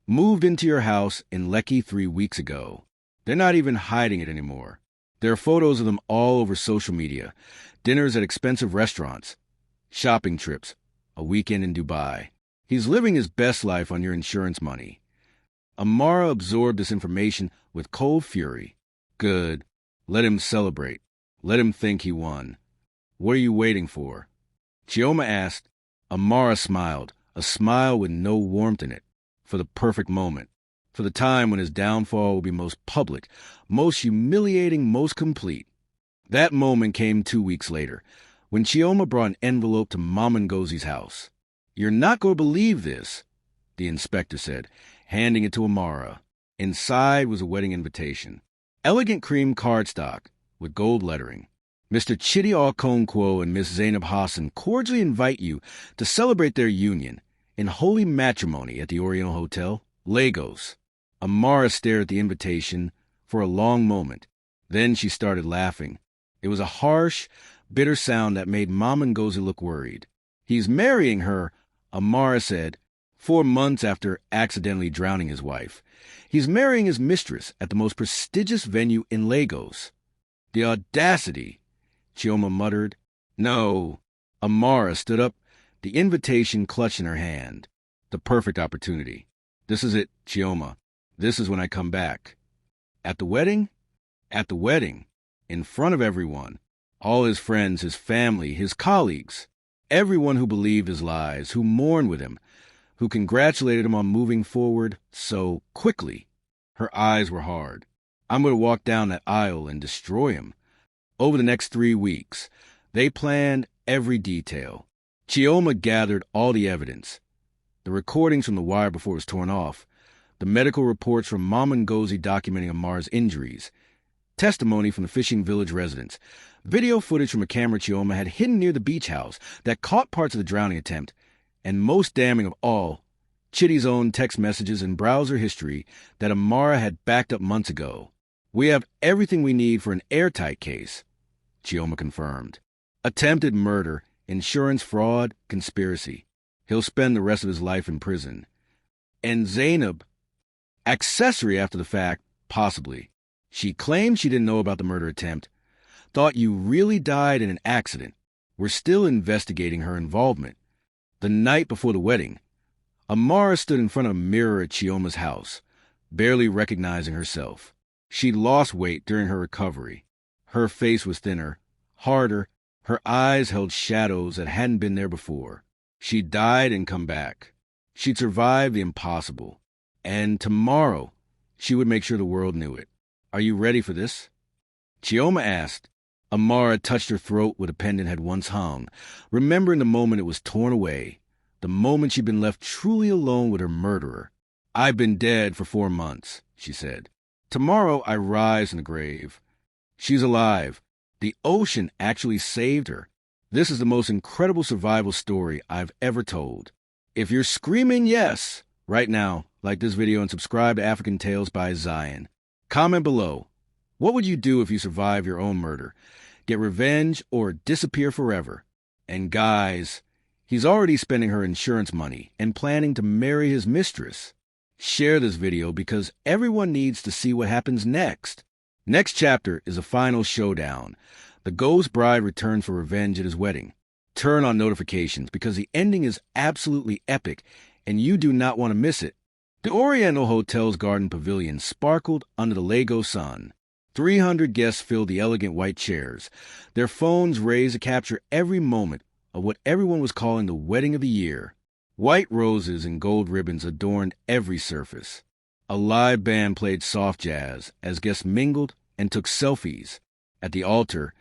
moved into your house in Lekki 3 weeks ago. They're not even hiding it anymore. There are photos of them all over social media, dinners at expensive restaurants, shopping trips, a weekend in Dubai. He's living his best life on your insurance money." Amara absorbed this information with cold fury. Good. Let him celebrate. Let him think he won. What are you waiting for? Chioma asked. Amara smiled, a smile with no warmth in it, for the perfect moment, for the time when his downfall will be most public, most humiliating, most complete. That moment came 2 weeks later, when Chioma brought an envelope to Mama Ngozi's house. You're not going to believe this, the inspector said, handing it to Amara. Inside was a wedding invitation. Elegant cream cardstock with gold lettering. Mr. Chidi Okonkwo and Miss Zainab Hassan cordially invite you to celebrate their union in holy matrimony at the Oriental Hotel, Lagos. Amara stared at the invitation for a long moment. Then she started laughing. It was a harsh, bitter sound that made Mama Ngozi look worried. He's marrying her, Amara said, 4 months after accidentally drowning his wife. He's marrying his mistress at the most prestigious venue in Lagos. The audacity, Chioma muttered. No. Amara stood up, the invitation clutched in her hand. The perfect opportunity. This is it, Chioma. This is when I come back. At the wedding? At the wedding. In front of everyone. All his friends, his family, his colleagues. Everyone who believed his lies, who mourned with him, who congratulated him on moving forward so quickly. Her eyes were hard. I'm going to walk down that aisle and destroy him. Over the next 3 weeks, they planned every detail. Chioma gathered all the evidence. The recordings from the wire before it was torn off, the medical reports from Mama Ngozi documenting Amar's injuries, testimony from the fishing village residents, video footage from a camera Chioma had hidden near the beach house that caught parts of the drowning attempt, and most damning of all, Chidi's own text messages and browser history that Amara had backed up months ago. We have everything we need for an airtight case, Chioma confirmed. Attempted murder, insurance fraud, conspiracy. He'll spend the rest of his life in prison. And Zainab, accessory after the fact, possibly. She claimed she didn't know about the murder attempt, thought you really died in an accident. We're still investigating her involvement. The night before the wedding, Amara stood in front of a mirror at Chioma's house, barely recognizing herself. She'd lost weight during her recovery. Her face was thinner, harder. Her eyes held shadows that hadn't been there before. She'd died and come back. She'd survived the impossible. And tomorrow, she would make sure the world knew it. Are you ready for this? Chioma asked. Amara touched her throat where the pendant had once hung, remembering the moment it was torn away, the moment she'd been left truly alone with her murderer. I've been dead for 4 months, she said. Tomorrow I rise from the grave. She's alive. The ocean actually saved her. This is the most incredible survival story I've ever told. If you're screaming yes right now, like this video and subscribe to African Tales by Zion. Comment below. What would you do if you survive your own murder? Get revenge or disappear forever? And guys, he's already spending her insurance money and planning to marry his mistress. Share this video because everyone needs to see what happens next. Next chapter is a final showdown. The ghost bride returns for revenge at his wedding. Turn on notifications because the ending is absolutely epic and you do not want to miss it. The Oriental Hotel's garden pavilion sparkled under the Lagos sun. 300 guests filled the elegant white chairs, their phones raised to capture every moment of what everyone was calling the wedding of the year. White roses and gold ribbons adorned every surface. A live band played soft jazz as guests mingled and took selfies. At the altar,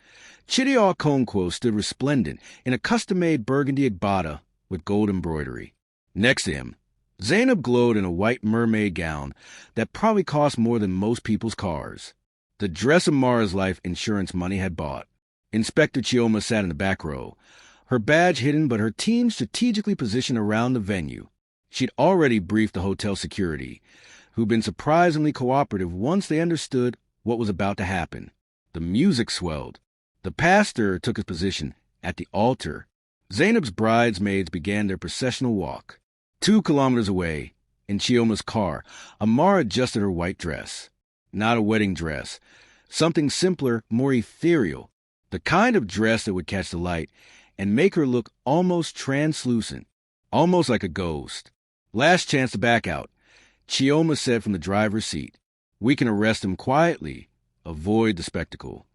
Chidi Okonkwo stood resplendent in a custom-made burgundy agbada with gold embroidery. Next to him, Zainab glowed in a white mermaid gown that probably cost more than most people's cars. The dress Amara's life insurance money had bought. Inspector Chioma sat in the back row, her badge hidden but her team strategically positioned around the venue. She'd already briefed the hotel security, who'd been surprisingly cooperative once they understood what was about to happen. The music swelled. The pastor took his position at the altar. Zainab's bridesmaids began their processional walk. 2 kilometers away, in Chioma's car, Amara adjusted her white dress. Not a wedding dress. Something simpler, more ethereal. The kind of dress that would catch the light and make her look almost translucent, almost like a ghost. Last chance to back out, Chioma said from the driver's seat. We can arrest him quietly. Avoid the spectacle.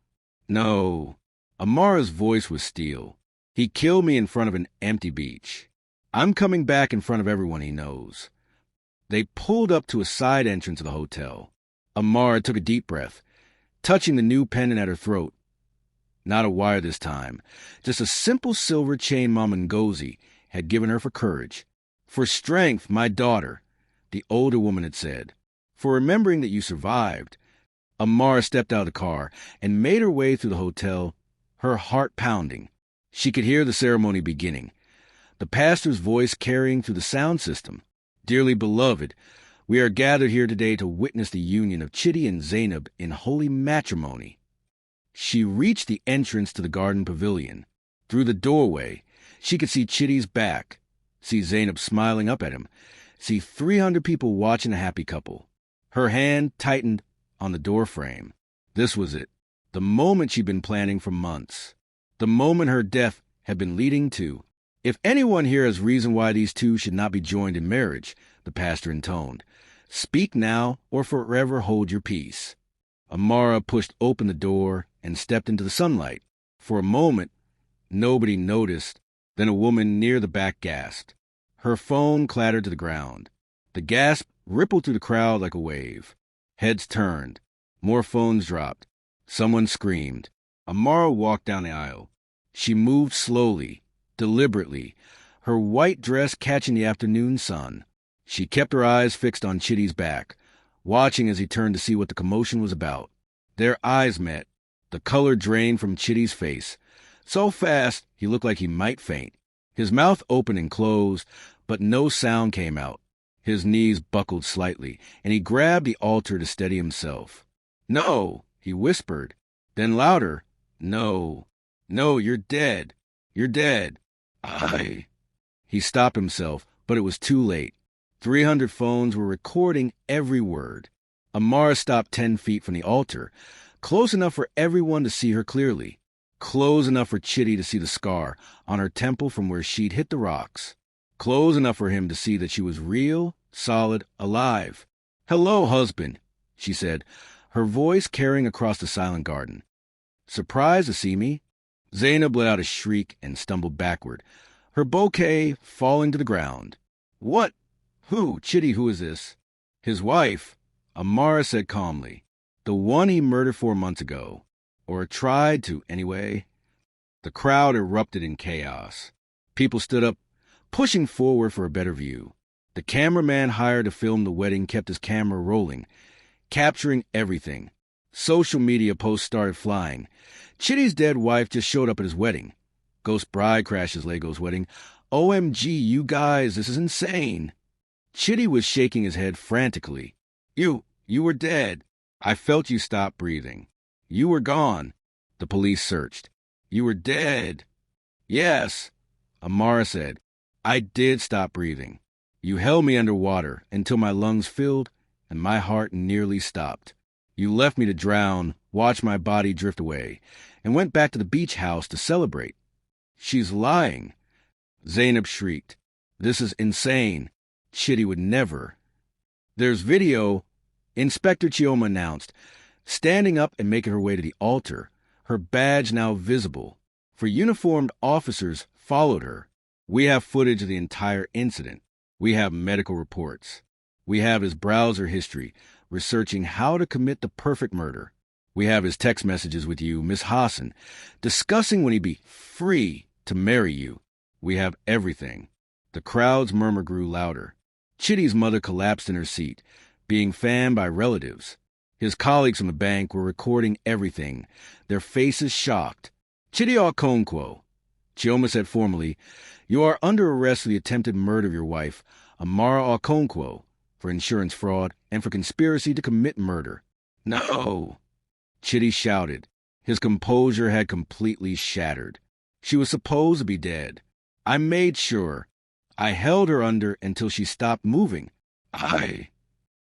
No. Amara's voice was steel. He killed me in front of an empty beach. I'm coming back in front of everyone he knows. They pulled up to a side entrance of the hotel. Amara took a deep breath, touching the new pendant at her throat. Not a wire this time, just a simple silver chain Mama Ngozi had given her for courage. For strength, my daughter, the older woman had said. For remembering that you survived. Amara stepped out of the car and made her way through the hotel, her heart pounding. She could hear the ceremony beginning, the pastor's voice carrying through the sound system. Dearly beloved, we are gathered here today to witness the union of Chitty and Zainab in holy matrimony. She reached the entrance to the garden pavilion. Through the doorway, she could see Chitty's back, see Zainab smiling up at him, see 300 people watching the happy couple. Her hand tightened on the doorframe. This was it, the moment she'd been planning for months, the moment her death had been leading to. If anyone here has reason why these two should not be joined in marriage, the pastor intoned, speak now or forever hold your peace. Amara pushed open the door and stepped into the sunlight. For a moment, nobody noticed. Then a woman near the back gasped. Her phone clattered to the ground. The gasp rippled through the crowd like a wave. Heads turned. More phones dropped. Someone screamed. Amara walked down the aisle. She moved slowly, deliberately, her white dress catching the afternoon sun. She kept her eyes fixed on Chitty's back, watching as he turned to see what the commotion was about. Their eyes met. The color drained from Chitty's face. So fast, he looked like he might faint. His mouth opened and closed, but no sound came out. His knees buckled slightly, and he grabbed the altar to steady himself. No, he whispered. Then louder, no, no, you're dead. You're dead. He stopped himself, but it was too late. 300 phones were recording every word. Amara stopped 10 feet from the altar, close enough for everyone to see her clearly, close enough for Chitty to see the scar on her temple from where she'd hit the rocks, close enough for him to see that she was real, solid, alive. Hello, husband, she said, her voice carrying across the silent garden. Surprised to see me? Zainab let out a shriek and stumbled backward, her bouquet falling to the ground. What? Who? Chitty, who is this? His wife, Amara said calmly. The one he murdered 4 months ago. Or tried to, anyway. The crowd erupted in chaos. People stood up, pushing forward for a better view. The cameraman hired to film the wedding kept his camera rolling, capturing everything. Social media posts started flying. Chitty's dead wife just showed up at his wedding. Ghost bride crashes Lego's wedding. OMG, you guys, this is insane. Chitty was shaking his head frantically. You were dead. I felt you stop breathing. You were gone. The police searched. You were dead. Yes, Amara said. I did stop breathing. You held me underwater until my lungs filled and my heart nearly stopped. You left me to drown, watched my body drift away, and went back to the beach house to celebrate. She's lying. Zainab shrieked. This is insane. Chitty would never. There's video, Inspector Chioma announced, standing up and making her way to the altar, her badge now visible. For uniformed officers followed her. We have footage of the entire incident. We have medical reports. We have his browser history, researching how to commit the perfect murder. We have his text messages with you, Miss Hassan, discussing when he'd be free to marry you. We have everything. The crowd's murmur grew louder. Chitty's mother collapsed in her seat, being fanned by relatives. His colleagues from the bank were recording everything, their faces shocked. Chitty Okonkwo, Chioma said formally, you are under arrest for the attempted murder of your wife, Amara Okonkwo, for insurance fraud and for conspiracy to commit murder. No! Chitty shouted. His composure had completely shattered. She was supposed to be dead. I made sure. I held her under until she stopped moving.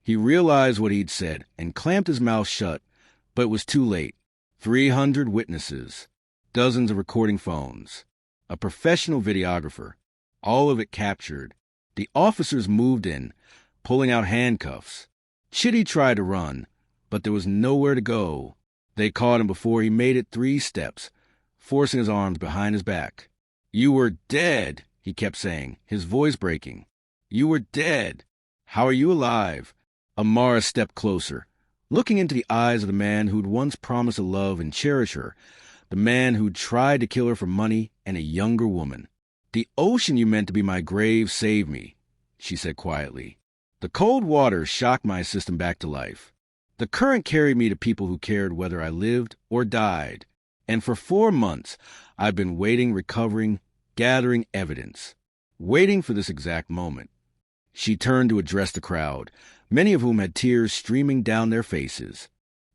He realized what he'd said and clamped his mouth shut, but it was too late. 300 witnesses, dozens of recording phones, a professional videographer, all of it captured. The officers moved in, pulling out handcuffs. Chitty tried to run, but there was nowhere to go. They caught him before he made it 3 steps. forcing his arms behind his back. "You were dead," he kept saying, his voice breaking. "You were dead. How are you alive?" Amara stepped closer, looking into the eyes of the man who'd once promised to love and cherish her, the man who'd tried to kill her for money and a younger woman. "The ocean you meant to be my grave saved me," she said quietly. "The cold water shocked my system back to life. The current carried me to people who cared whether I lived or died. And for 4 months, I've been waiting, recovering, gathering evidence, waiting for this exact moment." She turned to address the crowd, many of whom had tears streaming down their faces.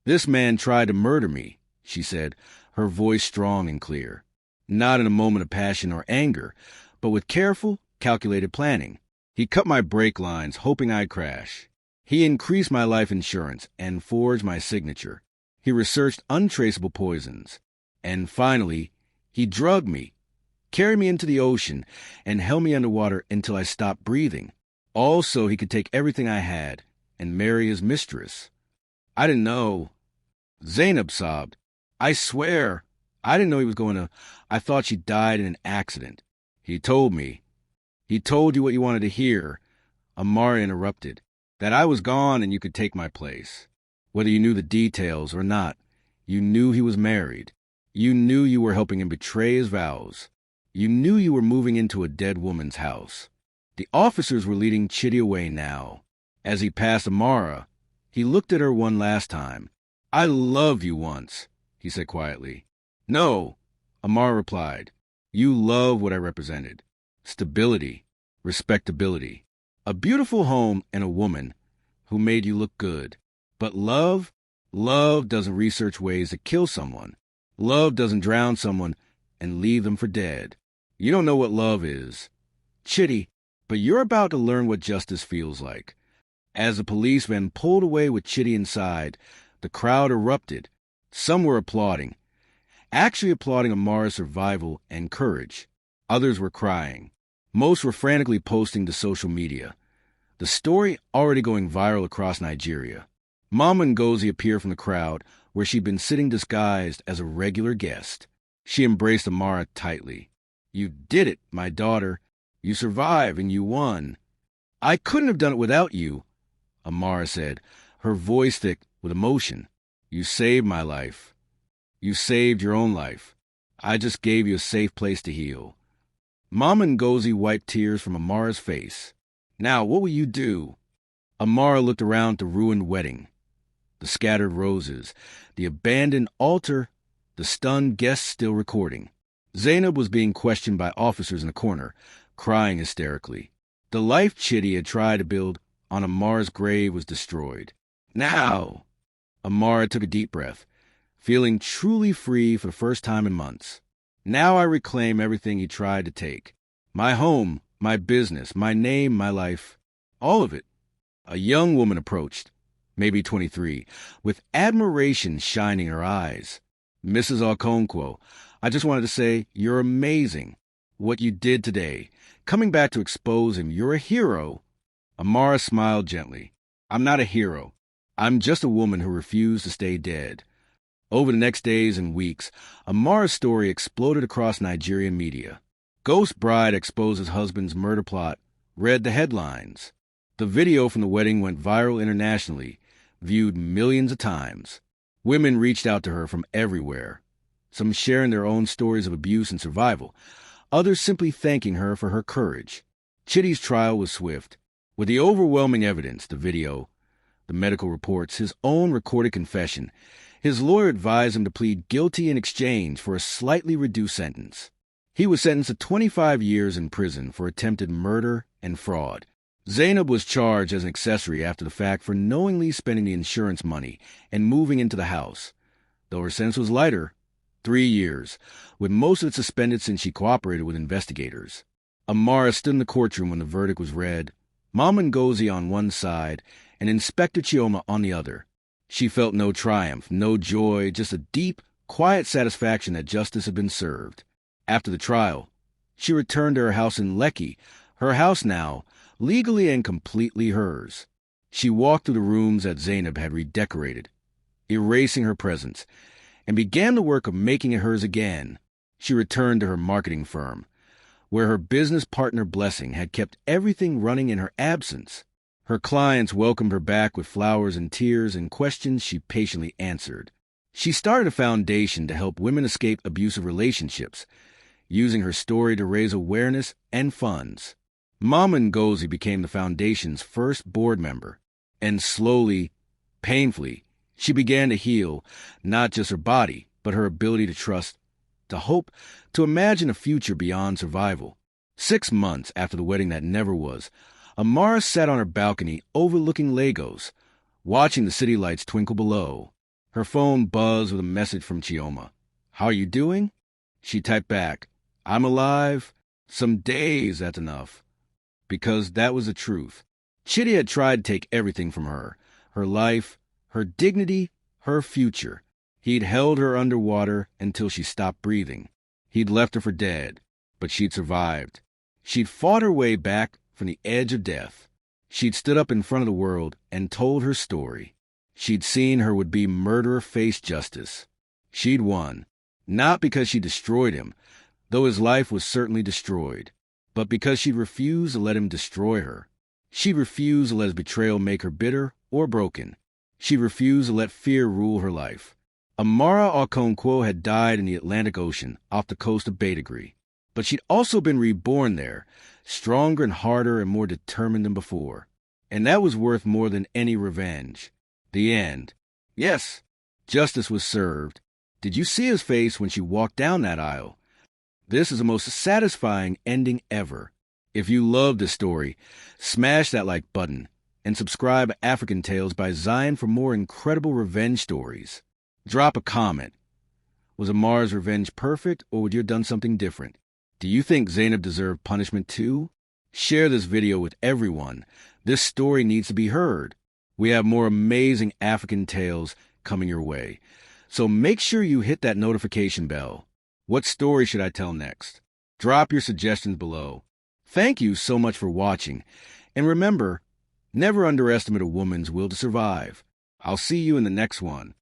"This man tried to murder me," she said, her voice strong and clear. Not in a moment of passion or anger, but with careful, calculated planning. "He cut my brake lines, hoping I'd crash. He increased my life insurance and forged my signature. He researched untraceable poisons. And finally, he drugged me, carried me into the ocean, and held me underwater until I stopped breathing. All so he could take everything I had and marry his mistress. I didn't know." Zainab sobbed. "I swear, I didn't know he was going to. I thought she died in an accident." "He told me." "He told you what you wanted to hear," Amara interrupted, "that I was gone and you could take my place. Whether you knew the details or not, you knew he was married. You knew you were helping him betray his vows. You knew you were moving into a dead woman's house." The officers were leading Chitty away now. As he passed Amara, he looked at her one last time. "I loved you once," he said quietly. "No," Amara replied. "You love what I represented. Stability, respectability, a beautiful home and a woman who made you look good. But love doesn't research ways to kill someone. Love doesn't drown someone and leave them for dead. You don't know what love is, Chitty, but you're about to learn what justice feels like." As the policeman pulled away with Chitty inside, the crowd erupted. Some were applauding, actually applauding Amara's survival and courage. Others were crying. Most were frantically posting to social media, the story already going viral across Nigeria. Mama Ngozi appeared from the crowd where she'd been sitting disguised as a regular guest. She embraced Amara tightly. "You did it, my daughter. You survived and you won." "I couldn't have done it without you," Amara said, her voice thick with emotion. "You saved my life. You saved your own life. I just gave you a safe place to heal." Mama Ngozi wiped tears from Amara's face. "Now, what will you do?" Amara looked around the ruined wedding, the scattered roses, the abandoned altar, the stunned guests still recording. Zainab was being questioned by officers in the corner, crying hysterically. The life Chitty had tried to build on Amara's grave was destroyed. "Now!" Amara took a deep breath, feeling truly free for the first time in months. "Now I reclaim everything he tried to take. My home, my business, my name, my life. All of it." A young woman approached, maybe 23, with admiration shining in her eyes. "Mrs. Okonkwo, I just wanted to say you're amazing. What you did today, coming back to expose him, you're a hero." Amara smiled gently. "I'm not a hero. I'm just a woman who refused to stay dead." Over the next days and weeks, Amara's story exploded across Nigerian media. "Ghost Bride exposes husband's murder plot," read the headlines. The video from the wedding went viral internationally, viewed millions of times. Women reached out to her from everywhere, some sharing their own stories of abuse and survival, others simply thanking her for her courage. Chitty's trial was swift. With the overwhelming evidence, the video, the medical reports, his own recorded confession, his lawyer advised him to plead guilty in exchange for a slightly reduced sentence. He was sentenced to 25 years in prison for attempted murder and fraud. Zainab was charged as an accessory after the fact for knowingly spending the insurance money and moving into the house, though her sentence was lighter, 3 years, with most of it suspended since she cooperated with investigators. Amara stood in the courtroom when the verdict was read, Mama Ngozi on one side and Inspector Chioma on the other. She felt no triumph, no joy, just a deep, quiet satisfaction that justice had been served. After the trial, she returned to her house in Lekki, her house now, legally and completely hers. She walked through the rooms that Zainab had redecorated, erasing her presence, and began the work of making it hers again. She returned to her marketing firm, where her business partner Blessing had kept everything running in her absence. Her clients welcomed her back with flowers and tears and questions she patiently answered. She started a foundation to help women escape abusive relationships, using her story to raise awareness and funds. Mama Ngozi became the foundation's first board member, and slowly, painfully, she began to heal not just her body, but her ability to trust, to hope, to imagine a future beyond survival. 6 months after the wedding that never was, Amara sat on her balcony overlooking Lagos, watching the city lights twinkle below. Her phone buzzed with a message from Chioma. "How are you doing?" She typed back, "I'm alive. Some days, that's enough." Because that was the truth. Chidi had tried to take everything from her life, her dignity, her future. He'd held her underwater until she stopped breathing. He'd left her for dead, but she'd survived. She'd fought her way back from the edge of death. She'd stood up in front of the world and told her story. She'd seen her would-be murderer face justice. She'd won, not because she destroyed him, though his life was certainly destroyed, but because she'd refused to let him destroy her. She'd refused to let his betrayal make her bitter or broken. She'd refused to let fear rule her life. Amara Okonkwo had died in the Atlantic Ocean off the coast of Badagry, but she'd also been reborn there, stronger and harder and more determined than before. And that was worth more than any revenge. The end. Yes, justice was served. Did you see his face when she walked down that aisle? This is the most satisfying ending ever. If you love this story, smash that like button and subscribe to AfricanTales by Zion for more incredible revenge stories. Drop a comment. Was Amar's revenge perfect, or would you have done something different? Do you think Zainab deserved punishment too? Share this video with everyone. This story needs to be heard. We have more amazing African tales coming your way. So make sure you hit that notification bell. What story should I tell next? Drop your suggestions below. Thank you so much for watching. And remember, never underestimate a woman's will to survive. I'll see you in the next one.